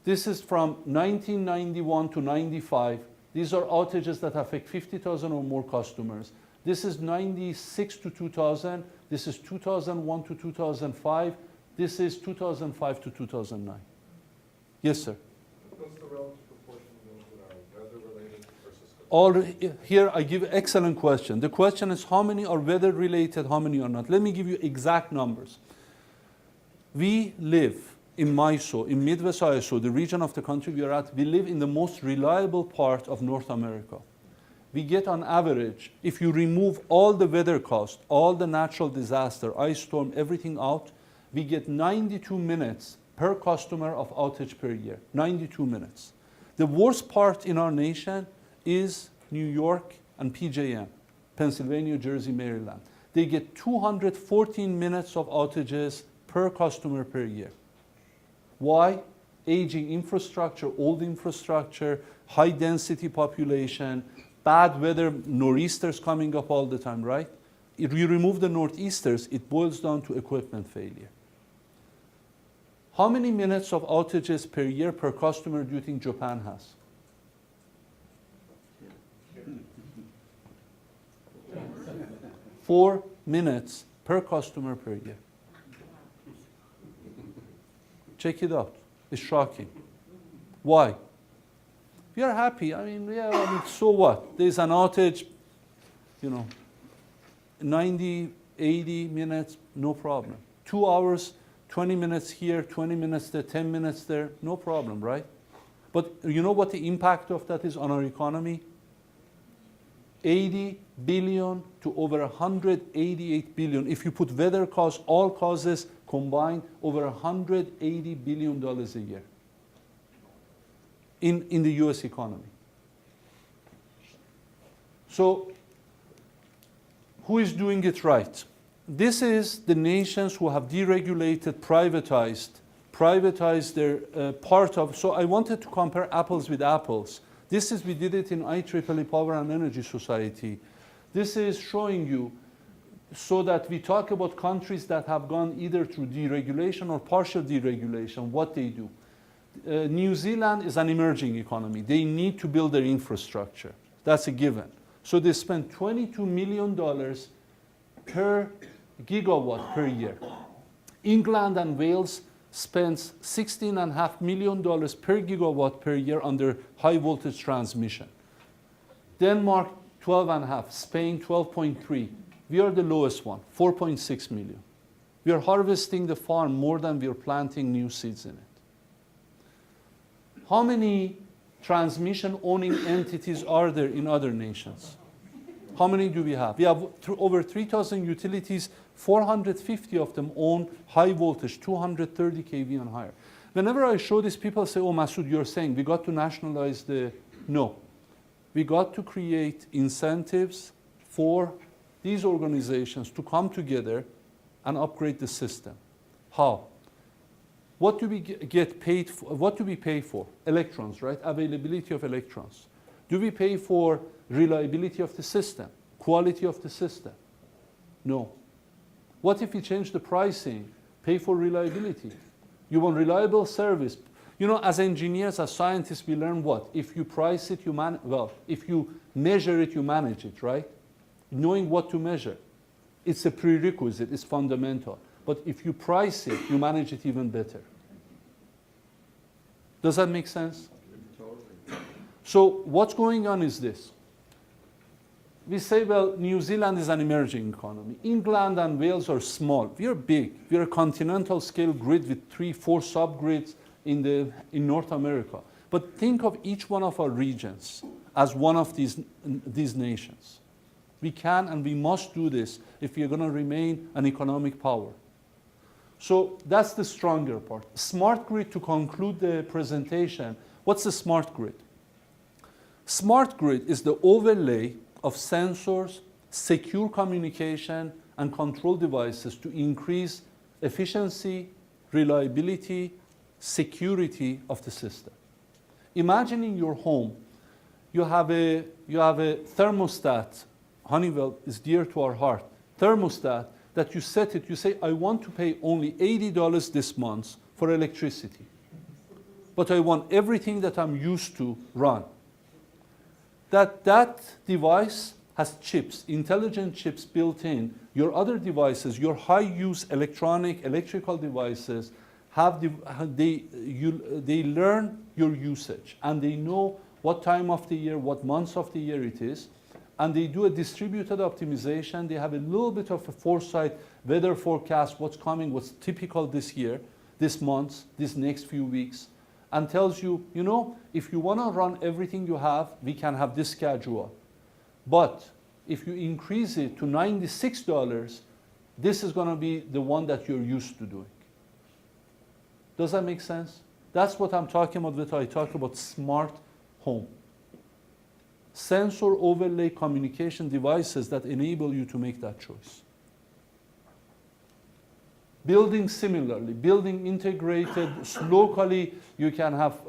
This is from 1991 to 95. These are outages that affect 50,000 or more customers. This is 96 to 2000. This is 2001 to 2005. This is 2005 to 2009. Yes, sir. What's the relative proportion of those that are weather-related versus... Here I give excellent question. The question is how many are weather-related, how many are not. Let me give you exact numbers. We live in MISO, in Midwest ISO, the region of the country we are at, we live in the most reliable part of North America. We get on average, if you remove all the weather cost, all the natural disaster, ice storm, everything out, we get 92 minutes per customer of outage per year, 92 minutes. The worst part in our nation is New York and PJM, Pennsylvania, Jersey, Maryland. They get 214 minutes of outages per customer per year. Why? Aging infrastructure, old infrastructure, high density population, bad weather, nor'easters coming up all the time, right? If you remove the nor'easters, it boils down to equipment failure. How many minutes of outages per year per customer do you think Japan has? 4 minutes per customer per year. Check it out. It's shocking. Why? We are happy. I mean, so what? There's an outage, 90, 80 minutes, no problem. 2 hours, 20 minutes here, 20 minutes there, 10 minutes there, no problem, right? But you know what the impact of that is on our economy? 80 billion to over 188 billion. If you put weather costs, all causes combined, over $180 billion a year in the US economy. So, who is doing it right? This is the nations who have deregulated, privatized their part of. So I wanted to compare apples with apples. We did it in IEEE Power and Energy Society. This is showing you so that we talk about countries that have gone either through deregulation or partial deregulation, what they do. New Zealand is an emerging economy. They need to build their infrastructure. That's a given. So they spend $22 million per gigawatt per year. England and Wales spends $16.5 million per gigawatt per year on their high voltage transmission. Denmark, 12.5, Spain, 12.3. We are the lowest one, 4.6 million. We are harvesting the farm more than we are planting new seeds in it. How many transmission owning entities are there in other nations? How many do we have? We have over 3,000 utilities, 450 of them own high voltage, 230 kV and higher. Whenever I show this, people say, oh, Masoud, you're saying we got to nationalize the... No. We got to create incentives for these organizations to come together and upgrade the system. How? What do we get paid for? What do we pay for? Electrons, right? Availability of electrons. Do we pay for reliability of the system? Quality of the system? No. What if we change the pricing? Pay for reliability. You want reliable service. As engineers, as scientists, we learn what? If you price it, if you measure it, you manage it, right? Knowing what to measure. It's a prerequisite, it's fundamental. But if you price it, you manage it even better. Does that make sense? Totally. So what's going on is this. We say, well, New Zealand is an emerging economy. England and Wales are small. We are big. We are a continental scale grid with 3-4 subgrids in North America. But think of each one of our regions as one of these nations. We can and we must do this if we are going to remain an economic power. So that's the stronger part. Smart grid, to conclude the presentation, what's the smart grid? Smart grid is the overlay of sensors, secure communication, and control devices to increase efficiency, reliability, security of the system. Imagine in your home, you have a thermostat. Honeywell is dear to our heart. Thermostat that you set it, you say, I want to pay only $80 this month for electricity. But I want everything that I'm used to run. That device has chips, intelligent chips built in. Your other devices, your high-use electrical devices, they learn your usage, and they know what time of the year, what months of the year it is, and they do a distributed optimization. They have a little bit of a foresight, weather forecast, what's coming, what's typical this year, this month, this next few weeks, and tells you, if you want to run everything you have, we can have this schedule. But if you increase it to $96, this is going to be the one that you're used to doing. Does that make sense? That's what I'm talking about when I talk about smart home. Sensor overlay communication devices that enable you to make that choice. Building similarly, building integrated locally, you can have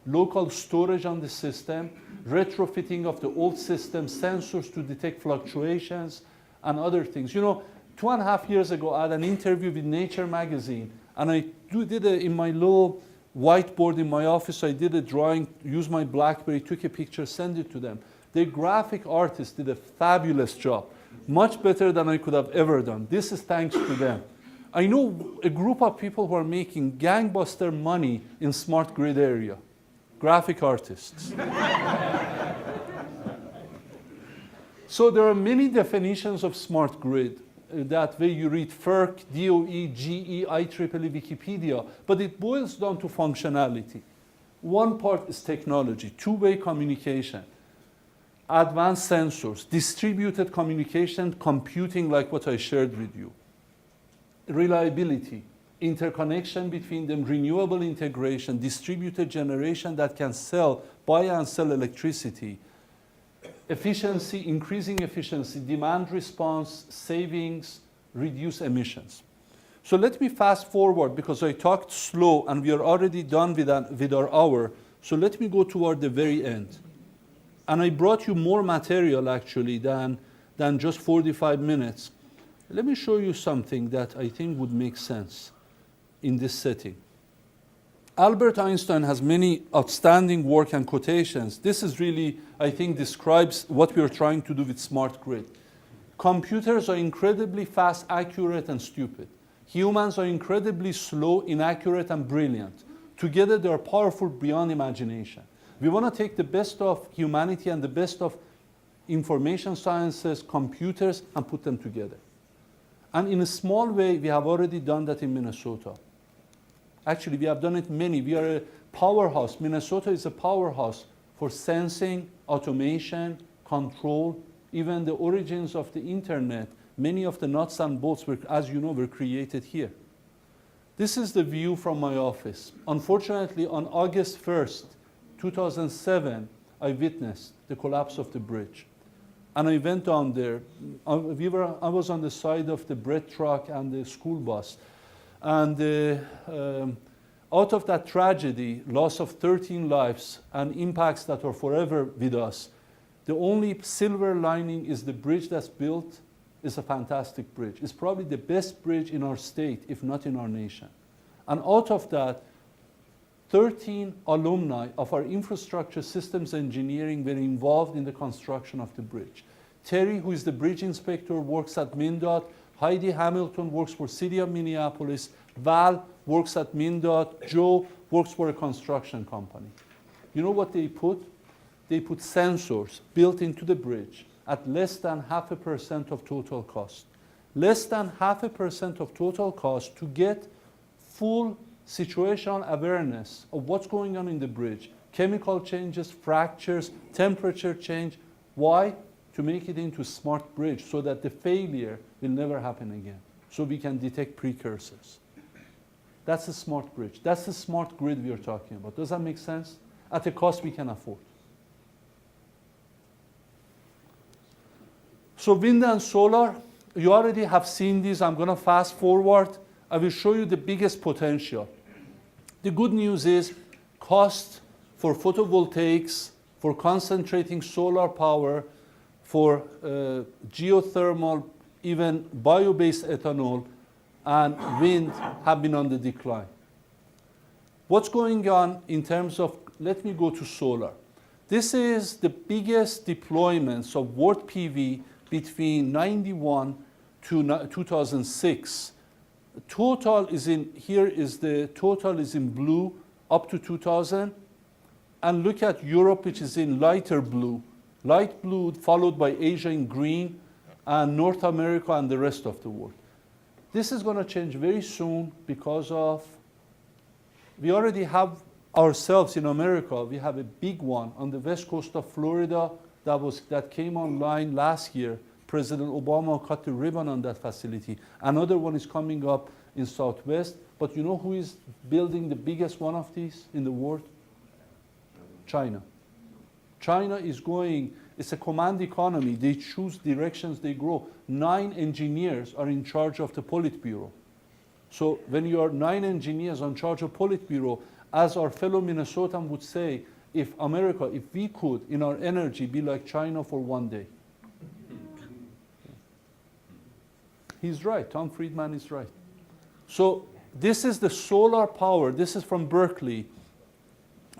local storage on the system, retrofitting of the old system, sensors to detect fluctuations and other things. 2.5 years ago, I had an interview with Nature magazine, and I in my little whiteboard in my office, I did a drawing, used my BlackBerry, took a picture, sent it to them. The graphic artist did a fabulous job, much better than I could have ever done. This is thanks to them. I know a group of people who are making gangbuster money in smart grid area, graphic artists. So there are many definitions of smart grid. That way you read FERC, DOE, GE, IEEE, Wikipedia, but it boils down to functionality. One part is technology, two-way communication, advanced sensors, distributed communication, computing like what I shared with you, reliability, interconnection between them, renewable integration, distributed generation that can buy and sell electricity, efficiency, increasing efficiency, demand response, savings, reduce emissions. So let me fast forward because I talked slow and we are already done with our hour. So let me go toward the very end. And I brought you more material actually than just 45 minutes. Let me show you something that I think would make sense in this setting. Albert Einstein has many outstanding work and quotations. This is really, I think, describes what we are trying to do with smart grid. Computers are incredibly fast, accurate, and stupid. Humans are incredibly slow, inaccurate, and brilliant. Together, they are powerful beyond imagination. We want to take the best of humanity and the best of information sciences, computers, and put them together. And in a small way, we have already done that in Minnesota. Actually, we have done it many. We are a powerhouse. Minnesota is a powerhouse for sensing, automation, control, even the origins of the internet. Many of the nuts and bolts, as you know, were created here. This is the view from my office. Unfortunately, on August 1st, 2007, I witnessed the collapse of the bridge. And I went down there. I was on the side of the bread truck and the school bus. And out of that tragedy, loss of 13 lives and impacts that are forever with us, the only silver lining is the bridge that's built is a fantastic bridge. It's probably the best bridge in our state, if not in our nation. And out of that, 13 alumni of our infrastructure systems engineering were involved in the construction of the bridge. Terry, who is the bridge inspector, works at MnDOT. Heidi Hamilton works for City of Minneapolis. Val works at MnDOT. Joe works for a construction company. You know what they put? They put sensors built into the bridge at less than 0.5% of total cost. Less than 0.5% of total cost to get full situational awareness of what's going on in the bridge. Chemical changes, fractures, temperature change. Why? To make it into a smart bridge so that the failure will never happen again. So we can detect precursors. That's a smart bridge. That's the smart grid we are talking about. Does that make sense? At a cost we can afford. So wind and solar, you already have seen these. I'm going to fast forward. I will show you the biggest potential. The good news is cost for photovoltaics, for concentrating solar power, for geothermal, even bio-based ethanol, and wind have been on the decline. What's going on in terms of, let me go to solar. This is the biggest deployments of world PV between 91 to 2006. Total is in, here is the total is in blue up to 2000. And look at Europe, which is in lighter blue. Light blue followed by Asia in green, and North America and the rest of the world. This is going to change very soon because of, we already have ourselves in America, we have a big one on the west coast of Florida that came online last year. President Obama cut the ribbon on that facility. Another one is coming up in Southwest. But you know who is building the biggest one of these in the world? China. China is going, it's a command economy. They choose directions, they grow. 9 engineers are in charge of the Politburo. So when you are 9 engineers in charge of Politburo, as our fellow Minnesotan would say, if America, if we could, in our energy, be like China for one day. He's right, Tom Friedman is right. So This is the solar power. This is from Berkeley,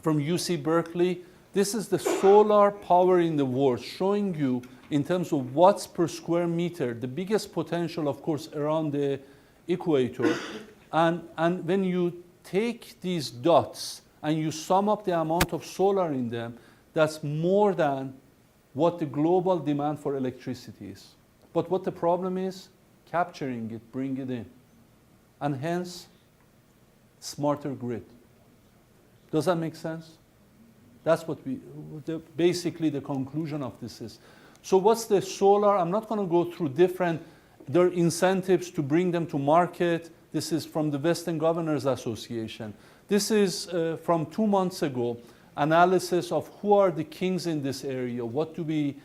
from UC Berkeley. This is the solar power in the world, showing you in terms of watts per square meter, the biggest potential, of course, around the equator. And when you take these dots and you sum up the amount of solar in them, that's more than what the global demand for electricity is. But what the problem is, capturing it, bring it in. And hence, smarter grid. Does that make sense? That's what basically the conclusion of this is. So what's the solar? I'm not going to go through there are incentives to bring them to market. This is from the Western Governors Association. This is from 2 months ago, analysis of who are the kings in this area. What do we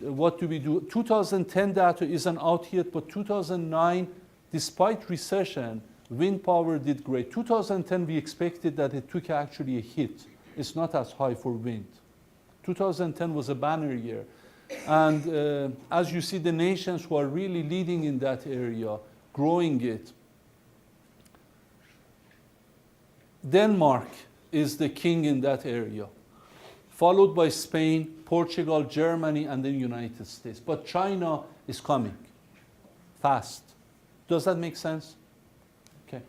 do? 2010 data isn't out yet, but 2009, despite recession, wind power did great. 2010, we expected that it took actually a hit. It's not as high for wind. 2010 was a banner year. And as you see, the nations who are really leading in that area, growing it. Denmark is the king in that area, followed by Spain, Portugal, Germany, and the United States. But China is coming fast. Does that make sense? Okay.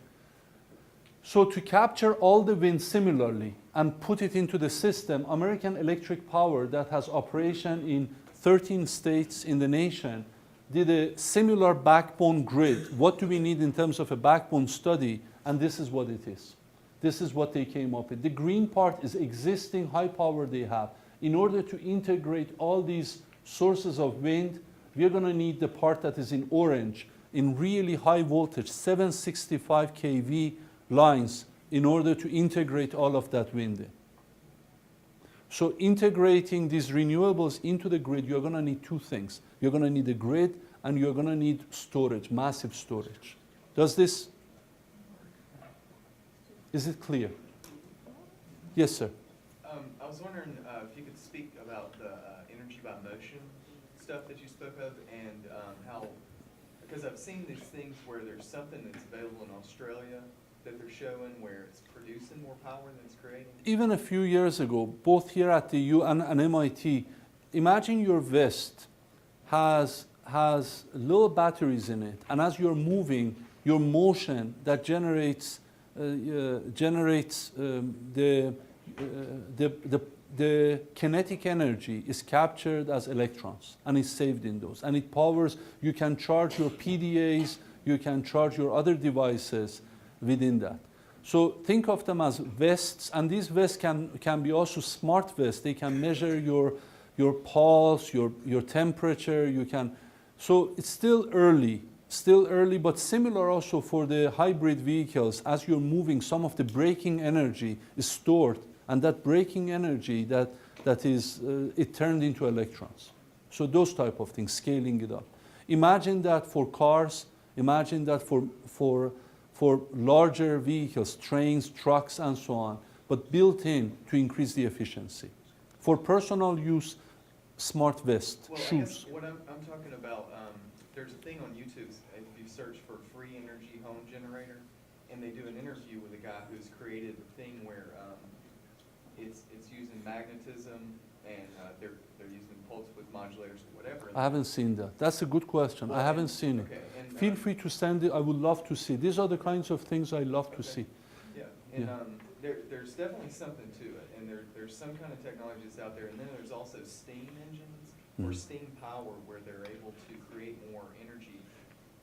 So to capture all the wind similarly and put it into the system, American Electric Power, that has operation in 13 states in the nation, did a similar backbone grid. What do we need in terms of a backbone study? And this is what it is. This is what they came up with. The green part is existing high power they have. In order to integrate all these sources of wind, we're going to need the part that is in orange, in really high voltage, 765 kV lines, in order to integrate all of that wind in. So integrating these renewables into the grid, you're going to need two things. You're going to need a grid, and you're going to need storage, massive storage. Is it clear? Yes, sir. I was wondering if you could speak about the energy by motion stuff that you spoke of, and how, because I've seen these things where there's something that's available in Australia that they're showing where it's producing more power than it's creating. Even a few years ago, both here at the U and MIT, imagine your vest has little batteries in it, and as you're moving, your motion that generates the kinetic energy is captured as electrons and is saved in those. And it powers, you can charge your PDAs, you can charge your other devices within that. So think of them as vests, and these vests can be also smart vests. They can measure your pulse, your temperature, so it's still early, but similar also for the hybrid vehicles. As you're moving, some of the braking energy is stored, and that braking energy it turned into electrons. So those type of things, scaling it up. Imagine that for cars, imagine that for larger vehicles, trains, trucks, and so on, but built in to increase the efficiency. For personal use, smart vest, well, shoes. I guess what I'm talking about, there's a thing on YouTube, if you search for free energy home generator, and they do an interview with a guy who's created a thing where it's using magnetism, and they're using pulse width modulators or whatever. I haven't seen that. That's a good question. Well, I haven't seen it. Okay, and, Feel free to send it. I would love to see. These are the kinds of things I love to see. Yeah, and Yeah. there's definitely something to it, and there's some kind of technology that's out there, and then there's also steam engines or steam power where they're able to create more energy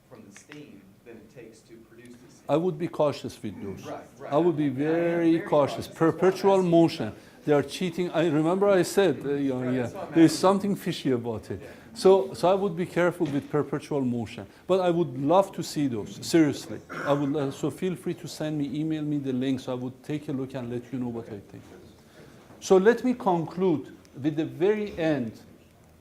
from the steam than it takes to produce the steam. I would be cautious with those. Right. I would be very cautious. Perpetual motion. They are cheating. I remember I said, there is something fishy about it. Yeah. So I would be careful with perpetual motion. But I would love to see those, seriously. I would. So feel free to send me, email me the links. I would take a look and let you know what I think. So let me conclude with the very end.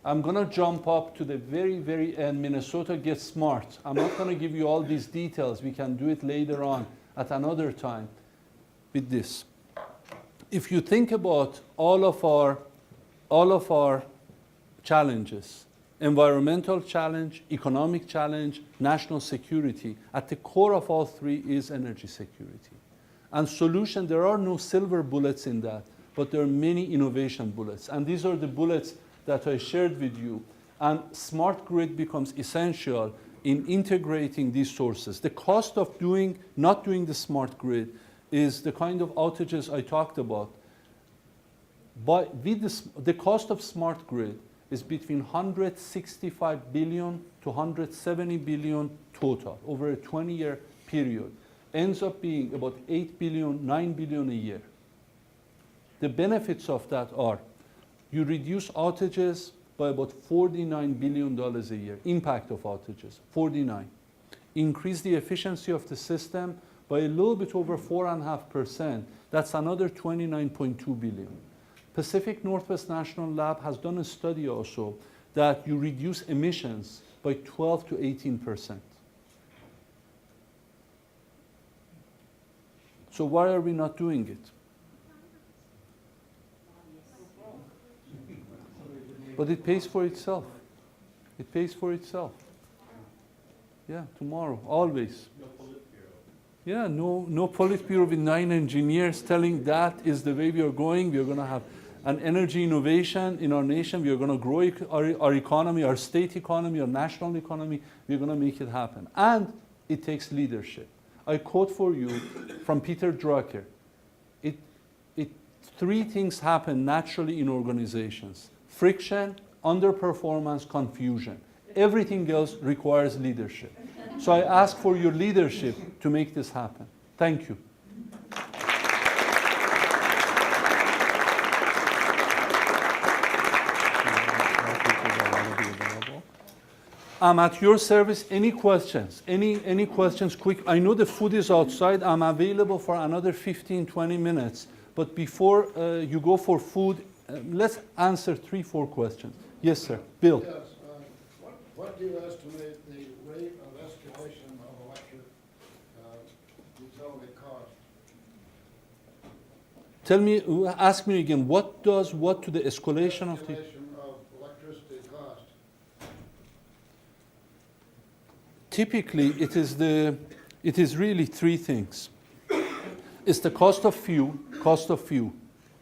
I'm going to jump up to the very, very end. Minnesota gets smart. I'm not going to give you all these details. We can do it later on at another time with this. If you think about all of our challenges, environmental challenge, economic challenge, national security. At the core of all three is energy security. And solution, there are no silver bullets in that, but there are many innovation bullets. And these are the bullets that I shared with you. And smart grid becomes essential in integrating these sources. The cost of not doing the smart grid is the kind of outages I talked about. But with the cost of smart grid is between 165 billion to 170 billion total over a 20-year period. Ends up being about 8 billion, 9 billion a year. The benefits of that are you reduce outages by about $49 billion a year, impact of outages, 49. Increase the efficiency of the system by a little bit over 4.5%. That's another 29.2 billion. Pacific Northwest National Lab has done a study also that you reduce emissions by 12 to 18%. So why are we not doing it? But it pays for itself. It pays for itself. Yeah, tomorrow, always. Yeah, no Politburo with 9 engineers telling that is the way we are going. We are going to have an energy innovation in our nation. We are going to grow our economy, our state economy, our national economy. We are going to make it happen. And it takes leadership. I quote for you from Peter Drucker. Three things happen naturally in organizations: friction, underperformance, confusion. Everything else requires leadership. So I ask for your leadership to make this happen. Thank you. I'm at your service. Any questions? Any questions? Quick. I know the food is outside. I'm available for another 15, 20 minutes. But before you go for food, let's answer 3-4 questions. Yes, sir. Bill. Yes. What do you estimate the rate of escalation of electric utility cost? Tell me, ask me again, what does what to the escalation of the... Escalation of electricity cost. Typically, it is really 3 things. It's the cost of fuel.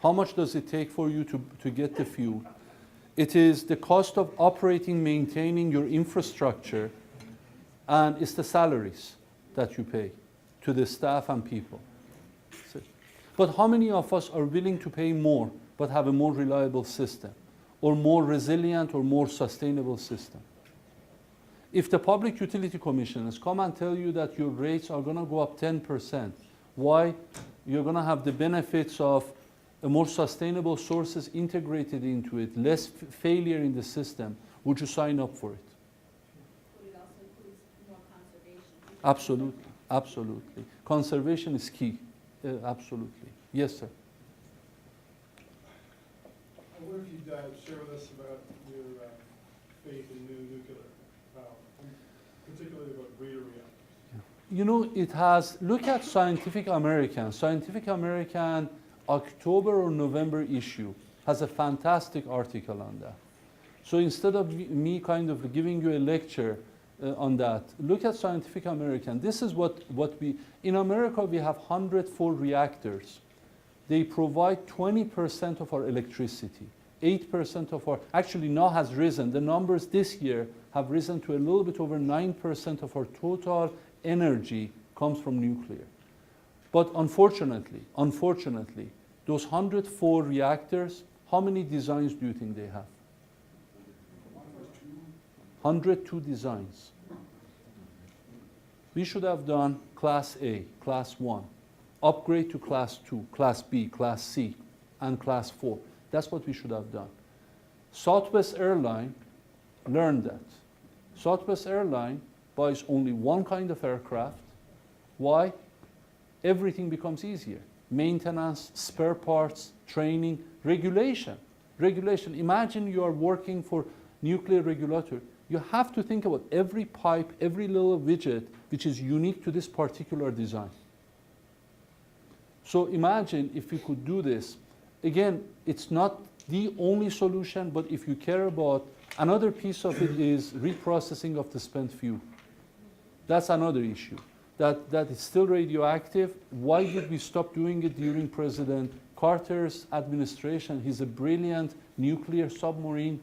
How much does it take for you to get the fuel? It is the cost of operating, maintaining your infrastructure, and it's the salaries that you pay to the staff and people. But how many of us are willing to pay more but have a more reliable system, or more resilient or more sustainable system? If the Public Utility Commissioners come and tell you that your rates are going to go up 10%, why? You're going to have the benefits of a more sustainable sources integrated into it, less failure in the system. Would you sign up for it? Would it also include more conservation? Absolutely, absolutely. Conservation is key, absolutely. Yes, sir. I wonder if you'd share with us about your faith in new nuclear power, particularly about breeder reactors. You know, it has, look at Scientific American. Scientific American October or November issue has a fantastic article on that. So instead of me kind of giving you a lecture on that, look at Scientific American. This is what we, in America we have 104 reactors. They provide 20% of our electricity, 8% of our, actually now has risen. The numbers this year have risen to a little bit over 9% of our total energy comes from nuclear. But unfortunately, those 104 reactors, how many designs do you think they have? 102 designs. We should have done Class A, Class 1, upgrade to Class 2, Class B, Class C, and Class 4. That's what we should have done. Southwest Airlines learned that. Southwest Airlines buys only one kind of aircraft. Why? Everything becomes easier. Maintenance, spare parts, training, regulation. Imagine you are working for nuclear regulator. You have to think about every pipe, every little widget, which is unique to this particular design. So imagine if we could do this. Again, it's not the only solution, but if you care about Another piece of it is reprocessing of the spent fuel. That's another issue. That is still radioactive. Why did we stop doing it during President Carter's administration? He's a brilliant nuclear submarine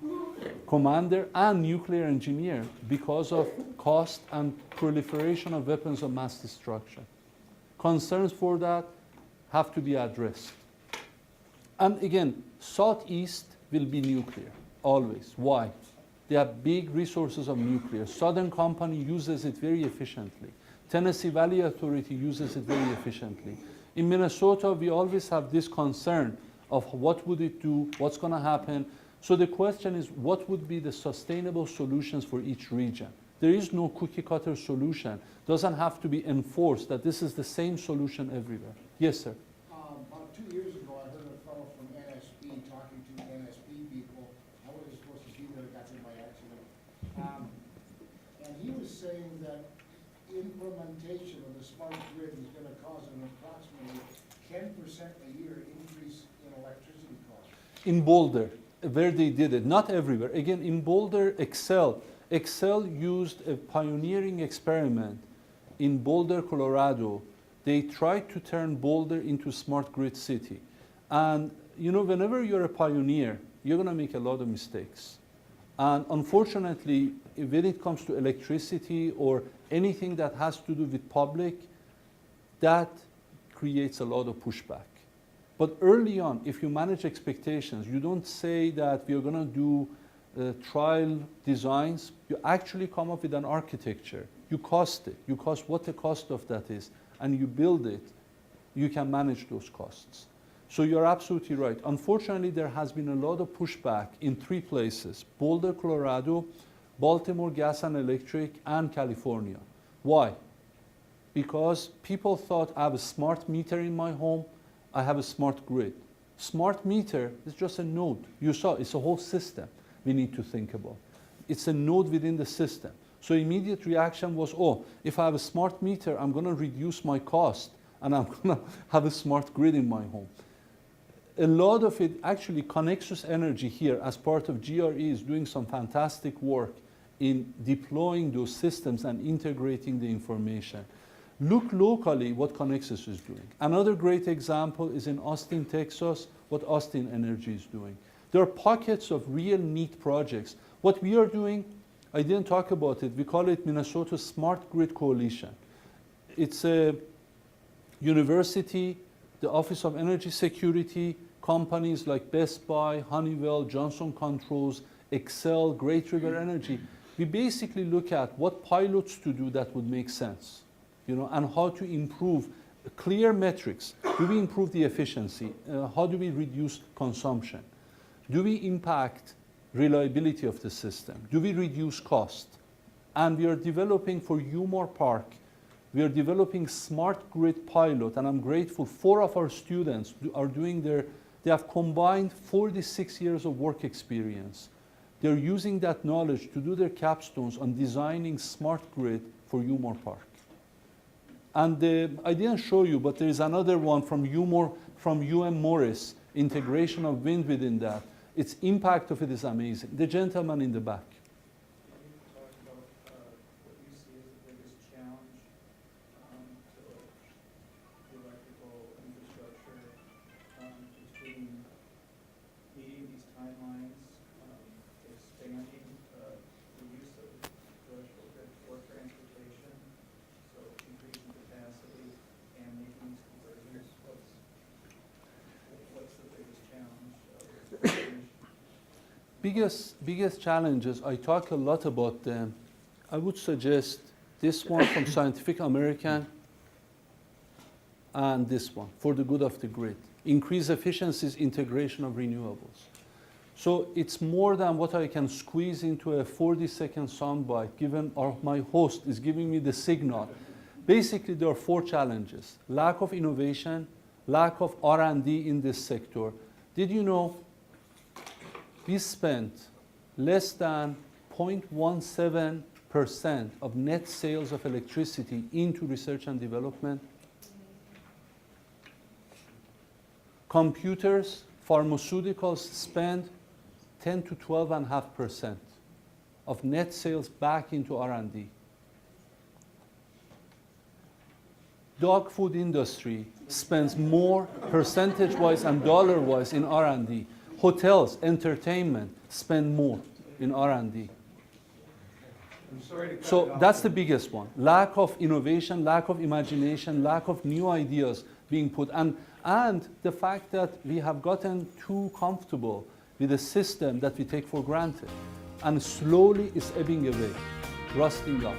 commander and nuclear engineer because of cost and proliferation of weapons of mass destruction. Concerns for that have to be addressed. And again, Southeast will be nuclear, always. Why? They have big resources of nuclear. Southern Company uses it very efficiently. Tennessee Valley Authority uses it very efficiently. In Minnesota, we always have this concern of what would it do, what's going to happen. So the question is, what would be the sustainable solutions for each region? There is no cookie cutter solution. Doesn't have to be enforced that this is the same solution everywhere. Yes, sir. About 2 years ago, I heard a fellow from NSB talking to NSB people. I wasn't supposed to be there, got in by accident. And he was saying that implementation of the smart grid is going to cause an approximately 10% a year increase in electricity costs. In Boulder, where they did it, not everywhere. Again, in Boulder, Excel used a pioneering experiment in Boulder, Colorado. They tried to turn Boulder into a smart grid city. And you know, whenever you're a pioneer, you're going to make a lot of mistakes. And unfortunately, when it comes to electricity or anything that has to do with public, that creates a lot of pushback. But early on, if you manage expectations, you don't say that we are going to do trial designs. You actually come up with an architecture. You cost it. You cost what the cost of that is, and you build it. You can manage those costs. So you're absolutely right. Unfortunately, there has been a lot of pushback in 3 places: Boulder, Colorado, Baltimore Gas and Electric, and California. Why? Because people thought, I have a smart meter in my home, I have a smart grid. Smart meter is just a node. You saw, it's a whole system we need to think about. It's a node within the system. So immediate reaction was, oh, if I have a smart meter, I'm going to reduce my cost, and I'm going to have a smart grid in my home. A lot of it, actually, Connexus Energy here, as part of GRE, is doing some fantastic work in deploying those systems and integrating the information. Look locally what Connexus is doing. Another great example is in Austin, Texas, what Austin Energy is doing. There are pockets of real neat projects. What we are doing, I didn't talk about it, we call it Minnesota Smart Grid Coalition. It's a university, the Office of Energy Security, companies like Best Buy, Honeywell, Johnson Controls, Excel, Great River Energy. We basically look at what pilots to do that would make sense, you know, and how to improve clear metrics. Do we improve the efficiency? How do we reduce consumption? Do we impact reliability of the system? Do we reduce cost? And we are developing for Umore Park, we are developing smart grid pilot, and I'm grateful 4 of our students are doing they have combined 46 years of work experience. They're using that knowledge to do their capstones on designing smart grid for Umore Park. And I didn't show you, but there is another one from MRES, integration of wind within that. Its impact of it is amazing. The gentleman in the back. Can you talk about what you see as the biggest challenge to the electrical infrastructure between meeting these timelines, expanding the use of electrical grid for transportation, so increasing capacity and making these conversions? What's the biggest challenge? Biggest challenges, I talk a lot about them. I would suggest this one from Scientific American and this one, for the good of the grid. Increase efficiencies, integration of renewables. So it's more than what I can squeeze into a 40-second soundbite, given my host is giving me the signal. Basically, there are 4 challenges: lack of innovation, lack of R&D in this sector. Did you know we spent less than 0.17% of net sales of electricity into research and development? Computers, pharmaceuticals spend 10 to 12.5%. of net sales back into R&D. Dog food industry spends more percentage-wise and dollar-wise in R&D. Hotels, entertainment spend more in R&D. I'm sorry to cut it So off. that's the biggest one. Lack of innovation, lack of imagination, lack of new ideas being put, and the fact that we have gotten too comfortable with a system that we take for granted, and slowly it's ebbing away, rusting up.